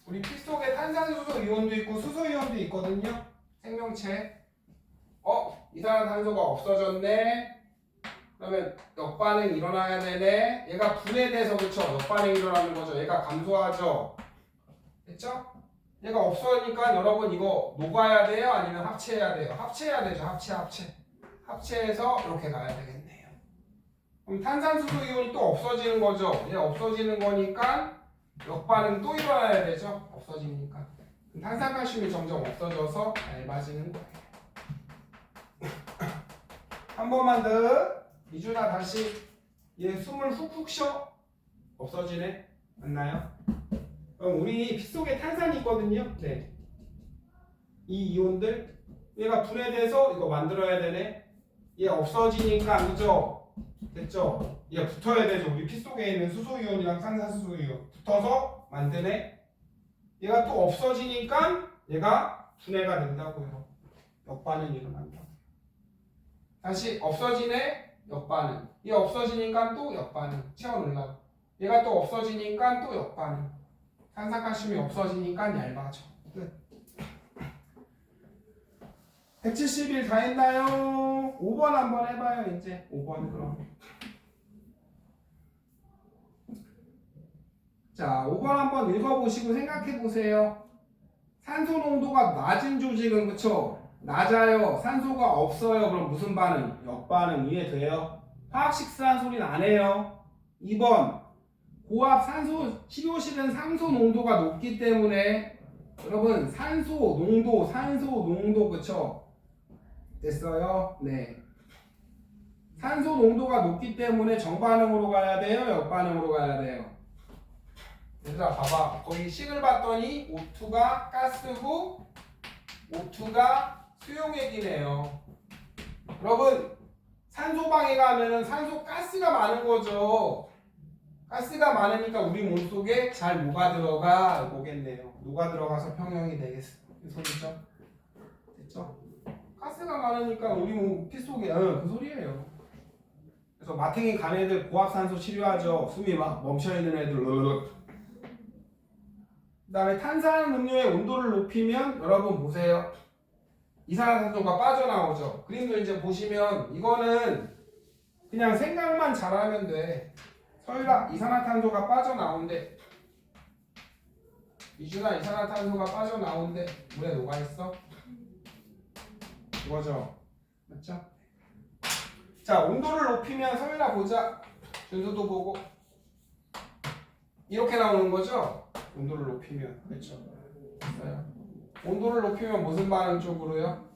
우리 피 속에 탄산수소 이온도 있고 수소 이온도 있거든요. 생명체. 이산화탄소가 없어졌네. 그러면 역반응이 일어나야 되네. 얘가 분해돼서 그쵸? 역반응이 일어나는 거죠. 얘가 감소하죠. 됐죠? 얘가 없어지니까 여러분 이거 녹아야 돼요? 아니면 합체해야 돼요? 합체해야 되죠. 합체해서 이렇게 가야 되겠네요. 그럼 탄산수소 이온이 또 없어지는 거죠. 얘 없어지는 거니까 역반응 또 일어나야 되죠. 없어지니까. 그럼 탄산칼슘이 점점 없어져서 얇아지는 거예요. 한 번만 더. 이준아 다시 얘 숨을 훅훅 쉬어. 없어지네. 맞나요? 그럼 우리 피 속에 탄산이 있거든요. 네. 이 이온들 얘가 분해돼서 이거 만들어야 되네. 얘 없어지니까 그죠? 됐죠? 얘 붙어야 되죠. 우리 피 속에 있는 수소이온이랑 탄산수소이온 붙어서 만드네. 얘가 또 없어지니까 얘가 분해가 된다고요. 역반응이 일어난다. 다시 없어지네. 역반응. 얘 없어지니까 또 역반응. 채워넣으려고. 얘가 또 없어지니까 또 역반응. 탄산칼슘이 없어지니까 얇아져. 끝. 171 다 했나요? 5번 한번 해봐요. 이제 5번 그럼. 자, 5번 한번 읽어보시고 생각해보세요. 산소 농도가 낮은 조직은 그쵸? 낮아요. 산소가 없어요. 그럼 무슨 반응? 역반응. 이해돼요? 화학 식스란 소리는 안 해요. 2번 고압 산소 치료실은 산소 농도가 높기 때문에 여러분 산소 농도 그쵸? 됐어요? 네. 산소 농도가 높기 때문에 정반응으로 가야 돼요? 역반응으로 가야 돼요? 얘들아 봐봐. 거기 식을 봤더니 O2가 가스고 O2가 수용액이네요. 여러분 산소 방해가 하면은 산소 가스가 많은 거죠. 가스가 많으니까 우리 몸속에 잘 녹아 들어가 보겠네요. 녹아 들어가서 평형이 되겠어. 그 소리죠? 됐죠? 가스가 많으니까 우리 몸 피 속에 그 소리예요. 그래서 마탱이 간 애들 고압산소 치료하죠. 숨이 막 멈춰 있는 애들. 그다음에 탄산 음료의 온도를 높이면 여러분 보세요. 이산화탄소가 빠져나오죠. 그림도 이제 보시면 이거는 그냥 생각만 잘하면 돼. 서유라 이산화탄소가 빠져나온대. 이준아 이산화탄소가 빠져나온대. 물에 녹아있어? 이거죠. 맞죠? 자 온도를 높이면 서유라 보자. 준수도 보고 이렇게 나오는 거죠? 온도를 높이면 그렇죠? 온도를 높이면 무슨 반응 쪽으로요?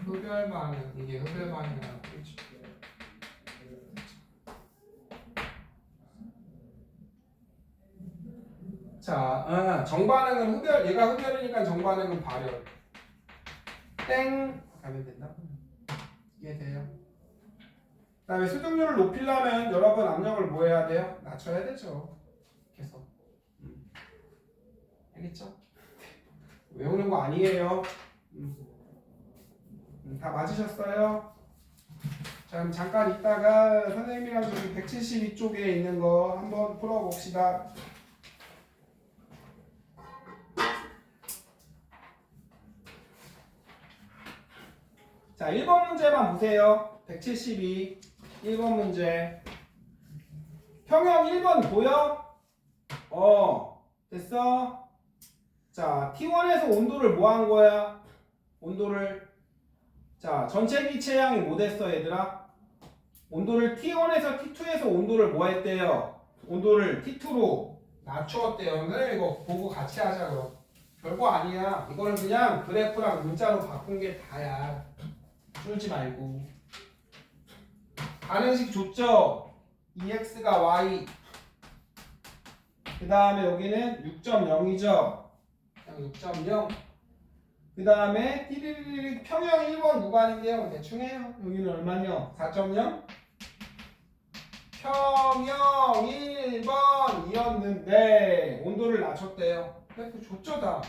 흡열 반응. 이게 흡열 반응이라고 그러죠. 자, 정반응은 흡열, 얘가 흡열이니까 정반응은 발열. 땡 가면 된다. 이해돼요? 그다음에 수동률을 높이려면 여러분 압력을 뭐 해야 돼요? 낮춰야 되죠. 계속. 알겠죠? 외우는 거 아니에요. 다 맞으셨어요? 자, 그럼 잠깐 있다가 선생님이랑 저기 172쪽에 있는 거 한번 풀어봅시다. 자, 1번 문제만 보세요. 172 1번 문제. 평형 1번 보여? 됐어? 자, T1에서 온도를 뭐 한 거야? 온도를. 자, 전체 기체량이 뭐 됐어, 얘들아? 온도를 T1에서 T2에서 온도를 뭐 했대요? 온도를 T2로 낮추었대요. 근데 이거 보고 같이 하자, 그럼. 별거 아니야. 이거는 그냥 그래프랑 문자로 바꾼 게 다야. 쫄지 말고. 반응식 줬죠? EX가 Y. 그 다음에 여기는 6.0이죠? 6.0. 그 다음에 띠리리리 평형 1번 구간인데요. 대충 해요. 여기는 얼마냐? 4.0? 평형 1번이었는데 온도를 낮췄대요. 그래서 줬죠 다.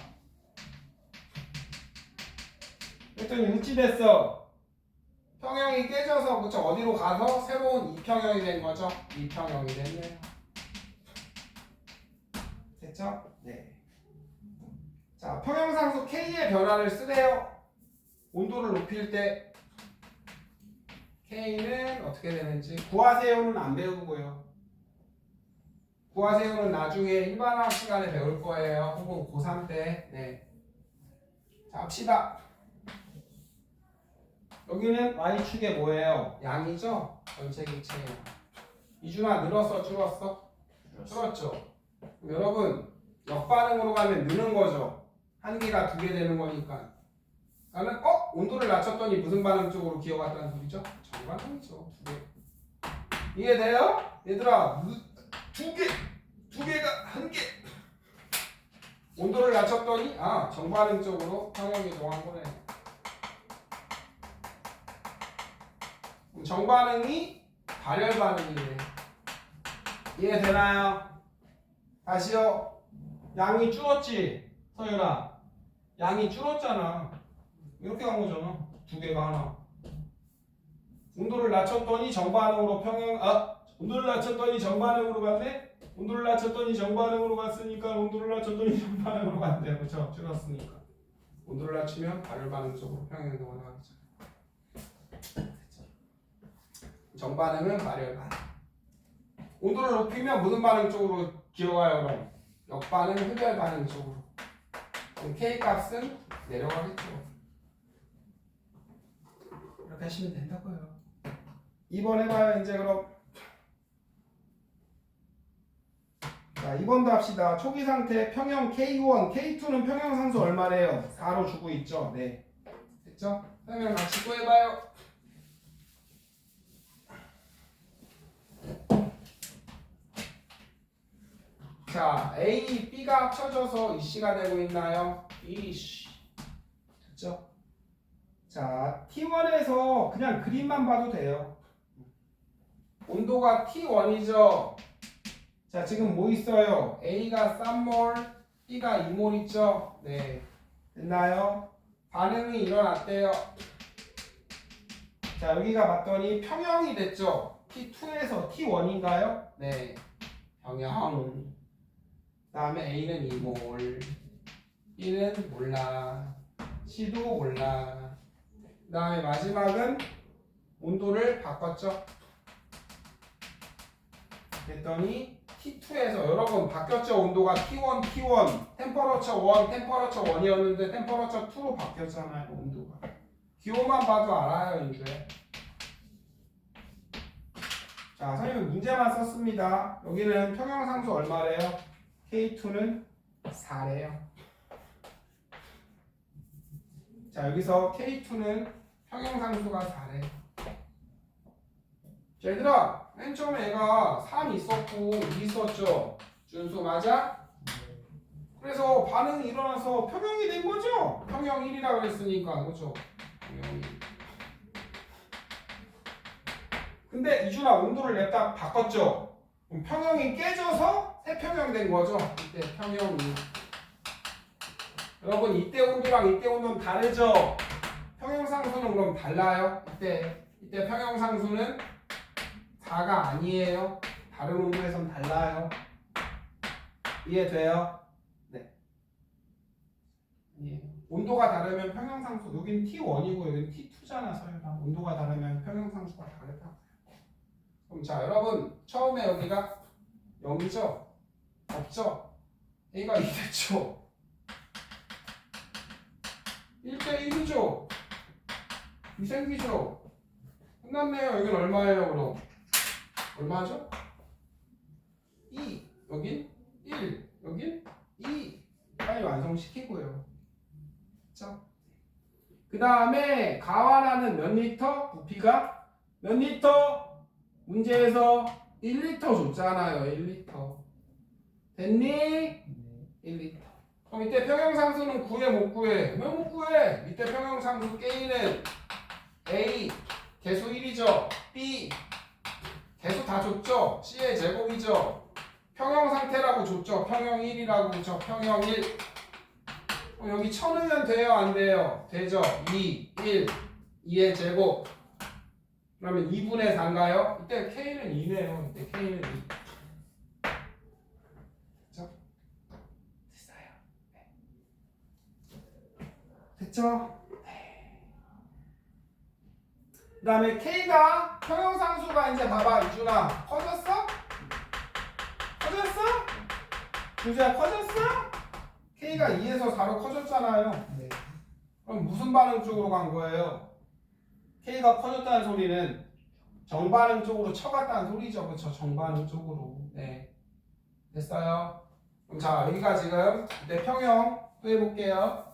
그랬더니 일치 됐어. 평형이 깨져서 그쵸? 어디로 가서 새로운 이평형이 된 거죠? 이평형이 됐네요. 됐죠? 네. 자, 평형상수 K의 변화를 쓰래요. 온도를 높일 때 K는 어떻게 되는지 구하세요는 안 배우고요. 구하세요는 나중에 일반화학 시간에 배울 거예요. 혹은 고3 때. 네. 자, 합시다. 여기는 Y축에 뭐예요? 양이죠? 전체 기체예요. 이준아 늘었어? 줄었어? 줄었죠? 여러분 역반응으로 가면 느는 거죠. 한 개가 두 개 되는 거니까. 나는 온도를 낮췄더니 무슨 반응 쪽으로 기어갔다는 소리죠? 정반응이죠. 두 개. 이해돼요? 얘들아 두 개가 한 개. 온도를 낮췄더니 정반응 쪽으로 평형이 이동한 거네. 정반응이 발열 반응이래. 이해되나요? 다시요. 양이 줄었지? 서윤아. 양이 줄었잖아. 이렇게 간 거잖아. 두 개가 하나. 온도를 낮췄더니 정반응으로 온도를 낮췄더니 정반응으로 갔네? 온도를 낮췄더니 정반응으로 갔으니까 온도를 낮췄더니 정반응으로 갔네. 그렇죠? 줄었으니까. 온도를 낮추면 발열 반응 쪽으로 평형이 넘어가겠죠. 정반응은 발열 반응. 온도를 높이면 무슨 반응 쪽으로 기어가요, 그럼? 역반응, 흡열 반응 쪽으로. 그럼 K 값은 내려가겠죠. 이렇게 하시면 된다고요. 2번 해봐요, 이제 그럼. 자, 2번도 합시다. 초기 상태 평형 K1, K2는 평형 상수 얼마래요? 4로 주고 있죠. 네. 됐죠? 설명 같이 또 해봐요. 자, A, B가 합쳐져서 EC가 되고 있나요? EC. 됐죠? 자, T1에서 그냥 그림만 봐도 돼요. 온도가 T1이죠? 자, 지금 뭐 있어요? A가 3몰, B가 2몰 있죠? 네. 됐나요? 반응이 일어났대요. 자, 여기가 봤더니 평형이 됐죠? T2에서 T1인가요? 네. 평형. 그 다음에 A는 2몰, B는 몰라, C도 몰라. 그 다음에 마지막은 온도를 바꿨죠. 그랬더니 T2에서 여러분 바뀌었죠. 온도가 T1, 템퍼러처 1, 템퍼러처 1이었는데 템퍼러처 2로 바뀌었잖아요. 온도가. 기호만 봐도 알아요, 이제. 자, 선생님 문제만 썼습니다. 여기는 평형상수 얼마래요? K2는 4래요. 자, 여기서 K2는 평형상수가 4래. 자, 얘들아, 맨 처음에 얘가 3 있었고 2 있었죠? 준수 맞아? 그래서 반응이 일어나서 평형이 된 거죠. 평형 1이라 그랬으니까 그렇죠. 평형 1. 근데 이준아 온도를 냈다 바꿨죠. 그럼 평형이 깨져서 새 평형 된 거죠. 이때 평형 2. 여러분 이때 온도랑 이때 온도는 다르죠. 평형 상수는 그럼 달라요. 이때 평형 상수는 4가 아니에요. 다른 온도에선 달라요. 이해돼요? 네. 예. 온도가 다르면 평형상수 여긴 T1이고 여긴 T2잖아. 서열아. 온도가 다르면 평형상수가 다르다. 그럼 자 여러분 처음에 여기가 0이죠? 없죠? A가 2 됐죠? 1대 1이죠? 2 생기죠? 끝났네요. 여긴 얼마예요 그럼? 얼마죠? 2 여긴 1 여긴 2 빨리 완성시키고요. 그쵸? 그 다음에 가와라는 몇 리터? 부피가 몇 리터? 문제에서 1리터 줬잖아요. 1리터 됐니? 1리터. 그럼 이때 평형상수는 구해 못 구해? 왜 못 구해? 이때 평형상수 K는 A 개수 1이죠. B 개수 다 줬죠. C의 제곱이죠. 평형상태라고 줬죠. 평형 1이라고 그죠. 평형 1. 여기 쳐넣으면 돼요? 안 돼요? 되죠. 2, 1, 2의 제곱. 그러면 2분의 4인가요? 이때 K는 2네요. 이때 K는 2. 됐죠? 됐어요. 네. 됐죠? 네. 그 다음에 K가 평형상수가 이제 봐봐 이준아 커졌어? 커졌어? 주제가 커졌어? K가 2에서 4로 커졌잖아요. 네. 그럼 무슨 반응 쪽으로 간 거예요? K가 커졌다는 소리는 정반응 쪽으로 쳐갔다는 소리죠. 그렇죠? 정반응 쪽으로. 네. 됐어요? 그럼 자 여기가 지금 이때 평형 또 해볼게요.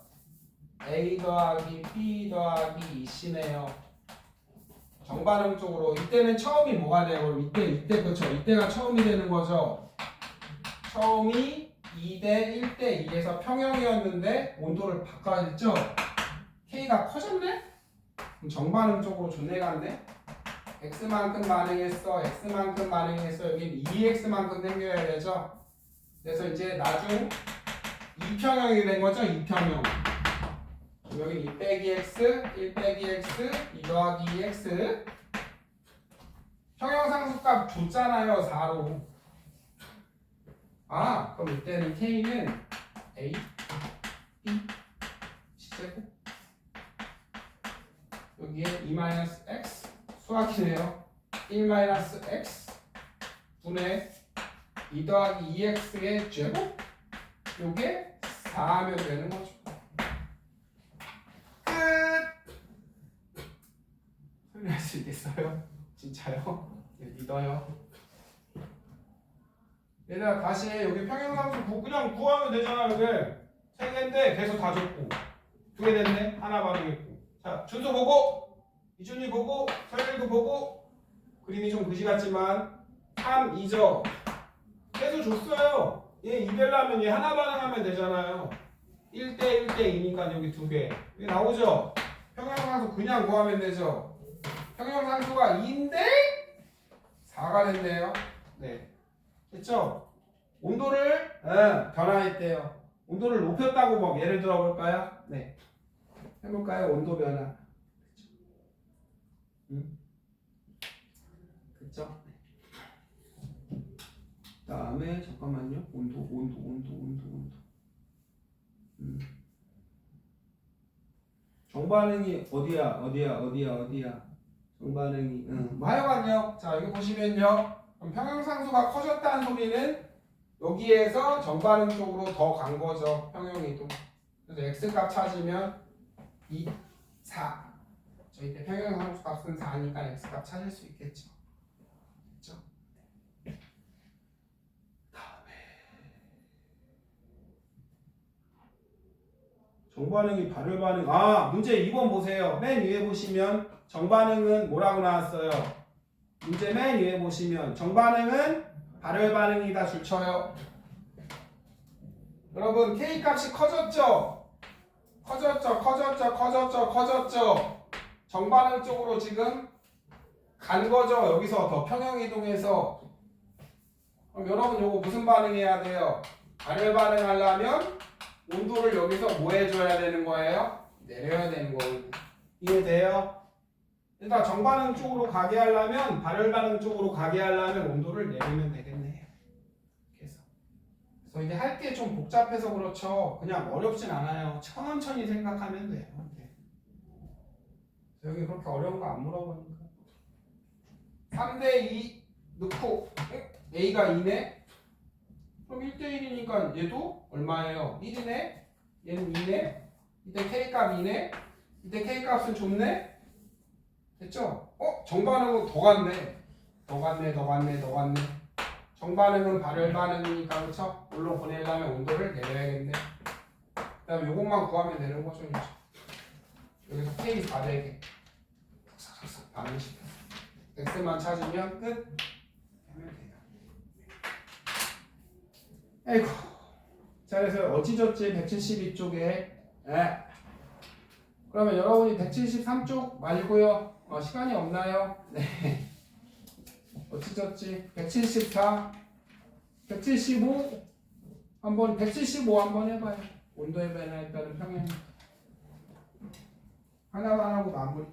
A 더하기 B 더하기 2C네요. 정반응 쪽으로. 이때는 처음이 뭐가 돼요? 그럼 이때 그렇죠? 이때가 처음이 되는 거죠. 처음이 2대 1대 2에서 평형이었는데 온도를 바꿔야겠죠? K가 커졌네? 그럼 정반응 쪽으로 존내 갔네? X만큼 반응했어. X만큼 반응했어. 여긴 2X만큼 생겨야 되죠? 그래서 이제 나중 2평형이 된 거죠? 2평형. 여긴 2 빼기 X, 1 빼기 X, 2 더하기 2X. 평형상수값 줬잖아요. 4로. 아, 그럼 이때는 K는 A, B, C제곱 여기에 2-X 수학이네요. 1-X 분의 2 더하기 2X의 제곱 요게 4하면 되는 거죠. 끝! 설명할 수 있겠어요? 진짜요? 네, 믿어요. 얘들아 다시 여기 평형상수 그냥 구하면 되잖아. 여기 3개인데 계속 다 줬고 2개 됐네. 하나 반응했고. 자 준수 보고 이준이 보고 설명도 보고 그림이 좀 그지 같지만 3, 2죠. 계속 줬어요. 얘 이별라면 얘 하나 반응하면 되잖아요. 1대 1대 2니까 여기 2개. 여기 나오죠? 평형상수 그냥 구하면 되죠. 평형상수가 2인데 4가 됐네요. 네. 됐죠? 온도를 변화했대요. 온도를 높였다고 뭐 예를 들어 볼까요? 네. 해볼까요? 온도 변화. 그쵸? 다음에 잠깐만요. 온도. 정반응이 어디야? 정반응이 뭐 하여간요. 자 여기 보시면요. 그럼 평형상수가 커졌다는 소리는 여기에서 정반응 쪽으로 더 간 거죠. 평형이도. 그래서 x값 찾으면 2, 4. 저희 때 평형상수 값은 4니까 x값 찾을 수 있겠죠. 됐죠? 다음에 정반응이 발열반응. 아 문제 2번 보세요. 맨 위에 보시면 정반응은 뭐라고 나왔어요? 문제 맨 위에 보시면 정반응은 발열반응이다 줄쳐요. 여러분 K 값이 커졌죠? 커졌죠? 정반응 쪽으로 지금 간 거죠. 여기서 더 평형 이동해서. 그럼 여러분 요거 무슨 반응해야 돼요? 발열 반응하려면 온도를 여기서 뭐 해줘야 되는 거예요? 내려야 되는 거예요. 이해돼요? 일단 정반응 쪽으로 가게 하려면 발열 반응 쪽으로 가게 하려면 온도를 내리면 되겠네요. 그래서 이게 할 게 좀 복잡해서 그렇죠. 그냥 어렵진 않아요. 천천히 생각하면 돼요. 네. 여기 그렇게 어려운 거 안 물어보니까. 3대2 넣고 A가 2네? 그럼 1대1이니까 얘도 얼마예요? 1이네? 얘는 2네? 이때 K값 2네? 이때 K값은 좁네? 됐죠? 정반응은 더 갔네. 더 갔네. 정반응은 발열 반응이니까 그렇죠? 물로 보내려면 온도를 내려야겠네. 그 다음에 요것만 구하면 되는 거죠. 이제. 여기서 K 400개 싹싹싹 반응시켜. X만 찾으면 끝. 하면 돼요. 아이고. 자, 그래서 어찌저찌 172쪽에 그러면 여러분이 173쪽 말고요. 시간이 없나요? 네. 어찌저찌 174, 175 한번 175 한번 해봐요. 온도의 변화에 따른 평행 하나만 하고 마무리.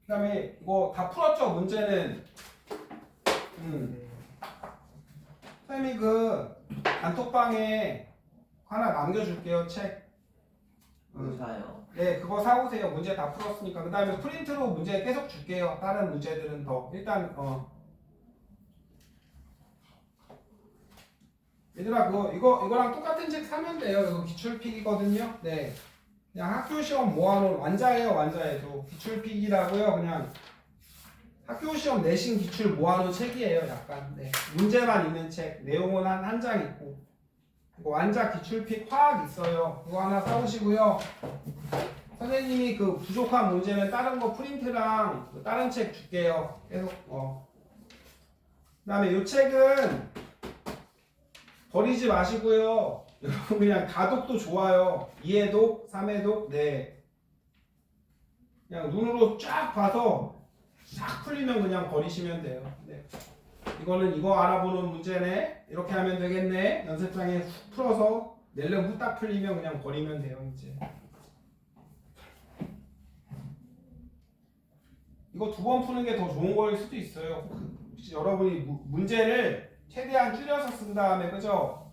그 다음에 이거 다 풀었죠? 문제는 선생님이 그 단톡방에 하나 남겨줄게요. 책. 사요. 네, 그거 사오세요. 문제 다 풀었으니까. 그 다음에 프린트로 문제 계속 줄게요. 다른 문제들은 더. 일단 얘들아 이거랑 똑같은 책 사면 돼요. 이거 기출픽이거든요. 네. 그냥 학교 시험 모아놓은 완자예요. 기출픽이라고요. 그냥 학교 시험 내신 기출 모아놓은 책이에요. 약간. 네. 문제만 있는 책. 내용은 한 장 있고. 그리고 완자 기출픽 화학 있어요. 그거 하나 사오시고요. 선생님이 그 부족한 문제는 다른 거 프린트랑 다른 책 줄게요. 계속. 그다음에 이 책은 버리지 마시고요. 여러분 그냥 다독도 좋아요. 2회독, 3회독, 네. 그냥 눈으로 쫙 봐서 싹 풀리면 그냥 버리시면 돼요. 네. 이거는 이거 알아보는 문제네. 이렇게 하면 되겠네. 연습장에 훅 풀어서 낼름 후딱 풀리면 그냥 버리면 돼요. 이제. 이거 2번 푸는 게 더 좋은 거일 수도 있어요. 여러분이 문제를 최대한 줄여서 쓴 다음에 그죠?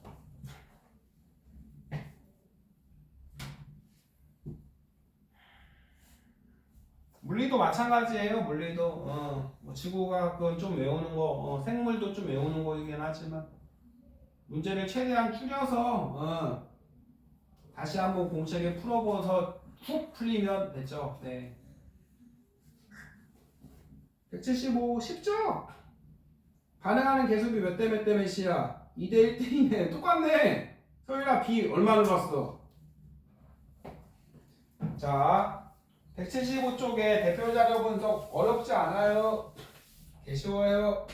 물리도 마찬가지예요. 물리도 뭐 지구과학은 좀 외우는 거, 생물도 좀 외우는 거이긴 하지만 문제를 최대한 줄여서 다시 한번 공책에 풀어보서 훅 풀리면 되죠. 네. 175 쉽죠? 반응하는 계속이 몇 대 몇이야? 2대 1대2네. 똑같네. 소율아 B 얼마 늘었어? 자 175쪽에 대표 자료 분석 어렵지 않아요. 개 쉬워요.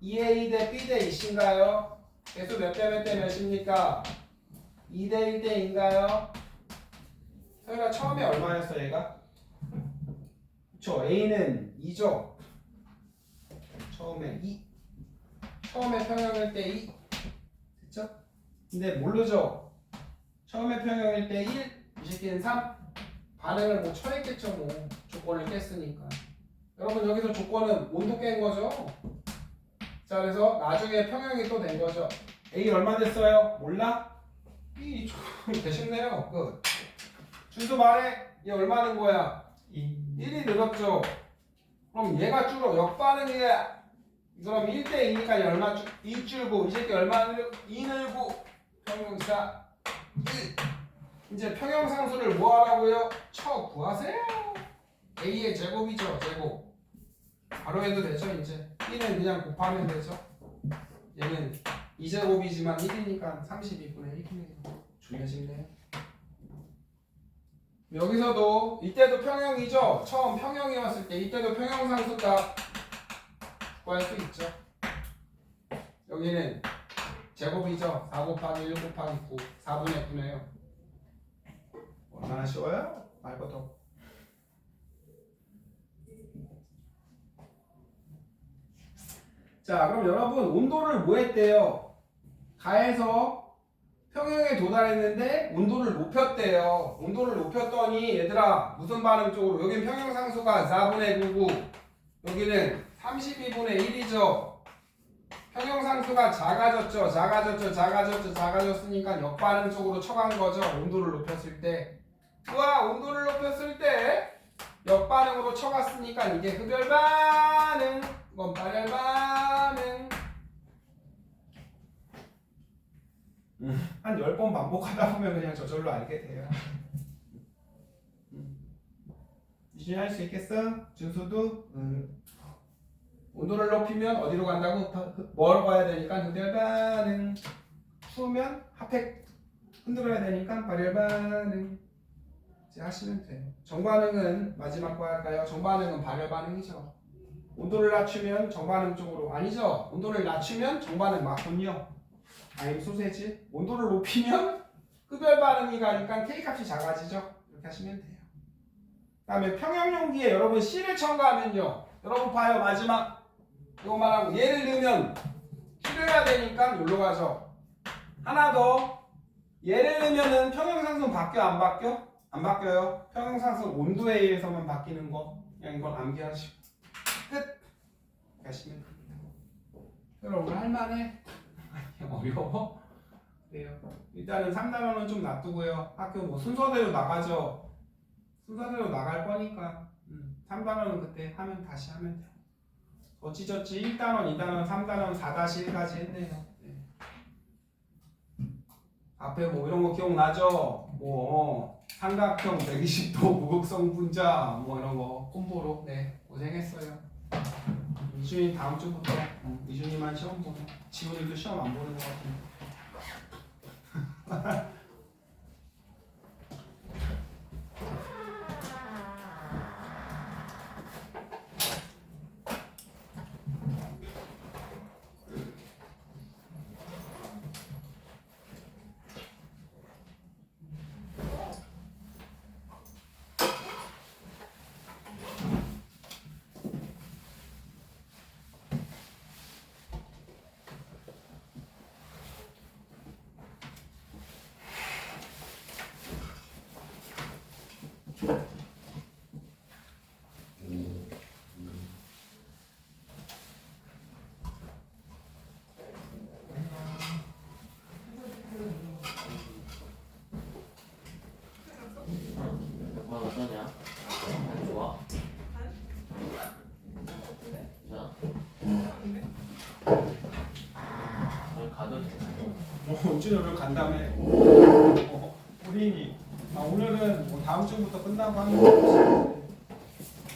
2의 2대 B대 2인가요? 계수 몇 대 몇입니까? 2대 1대인가요? 소율아 처음에 얼마였어 얘가? 그쵸 A는 2죠. 처음에 2. 처음에 평형일 때 2. 됐죠? 근데 모르죠? 처음에 평형일 때 1. 이 새끼는 3. 반응을 뭐 처했겠죠 뭐. 조건을 깼으니까. 여러분 여기서 조건은 온도 깬 거죠? 자 그래서 나중에 평형이 또 된 거죠. A 얼마 됐어요? 몰라? 이 되셨네요. 끝. 준수 말해. 얘 얼마 는 거야? 1이 늘었죠. 그럼 얘가 줄어 역반응이야. 그럼 1대2니까 얼마 2 줄고 이 새끼 얼마 늘고 2 늘고 평형사 1. 이제 평형상수를 뭐 하라고요? 쳐 구하세요. A의 제곱이죠. 제곱. 바로 해도 되죠. 이제 1은 그냥 곱하면 되죠. 얘는 2제곱이지만 1이니까 32분의 1이네요. 줄여지네요. 여기서도 이때도 평형이죠. 처음 평형이었을 때 이때도 평형상수값 구할 수 있죠. 여기는 제곱이죠. 4 곱하기 1 곱하기 9 4분의 9네요. 얼마나 쉬워요? 말고도. 자, 그럼 여러분 온도를 뭐 했대요? 가해서 평형에 도달했는데 온도를 높였대요. 온도를 높였더니 얘들아 무슨 반응 쪽으로? 여긴 평형상수가 4분의 99 여기는 32분의 1이죠. 평형상수가 작아졌죠. 작아졌으니까 역반응 쪽으로 쳐간 거죠. 온도를 높였을 때. 우와, 온도를 높였을 때 역반응으로 쳐갔으니까 이게 흡열반응, 이건 발열반응. 한 10번 반복하다 보면 그냥 저절로 알게 돼요. 유진이 할 수 있겠어? 준수도? 온도를 높이면 어디로 간다고? 뭘 봐야 되니까 흡열반응. 추우면 핫팩 흔들어야 되니까 발열반응. 이제 하시면 돼요. 정반응은 마지막 거 할까요? 정반응은 발열반응이죠. 온도를 낮추면 정반응 쪽으로 아니죠. 온도를 낮추면 정반응 맞군요. 아임 소세지. 온도를 높이면 흡열반응이 가니까 K값이 작아지죠. 이렇게 하시면 돼요. 그 다음에 평형용기에 여러분 C를 첨가하면요. 여러분 봐요. 마지막 이거만 하고 얘를 넣으면 줄여야 되니까 여기로 가죠. 하나 더. 얘를 넣으면은 평형상수는 바뀌어 안 바뀌어? 안 바뀌어요. 평형상수 온도에 의해서만 바뀌는 거. 그냥 이건 암기하시고 끝. 가시면 됩니다. 여러분 할만해? 어려워? 그래요. 일단은 3단원은 좀 놔두고요. 학교 뭐 순서대로 나가죠. 순서대로 나갈 거니까 3단원은 그때 하면 다시 하면 돼요. 어찌저찌 1단원, 2단원, 3단원, 4-1까지 했네요. 네. 앞에 뭐 이런 거 기억나죠? 뭐 삼각형 120도 무극성 분자 뭐 이런 거 콤보로 네 고생했어요. 이준이 다음 주부터 이준이만 시험 보고 지훈이도 시험 안 보는 것 같은데. 어떠냐? 안 좋아? 자, 오늘 가도 돼. 우준이 오늘 간다며. 우리 오늘은 뭐 다음 주부터 끝나고 하는 거.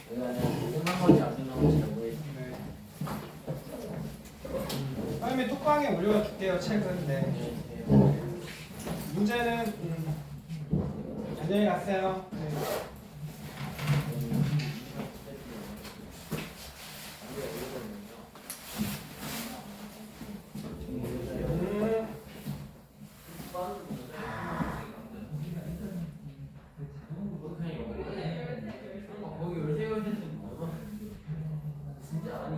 내가 끝난 건지 안 끝난 건지 잘 모르겠어. 다음에 톡방에 올려줄게요 책은. 네. 문제는 안녕히 가세요. 네. 거기 열쇠 진짜 아니.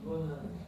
이거는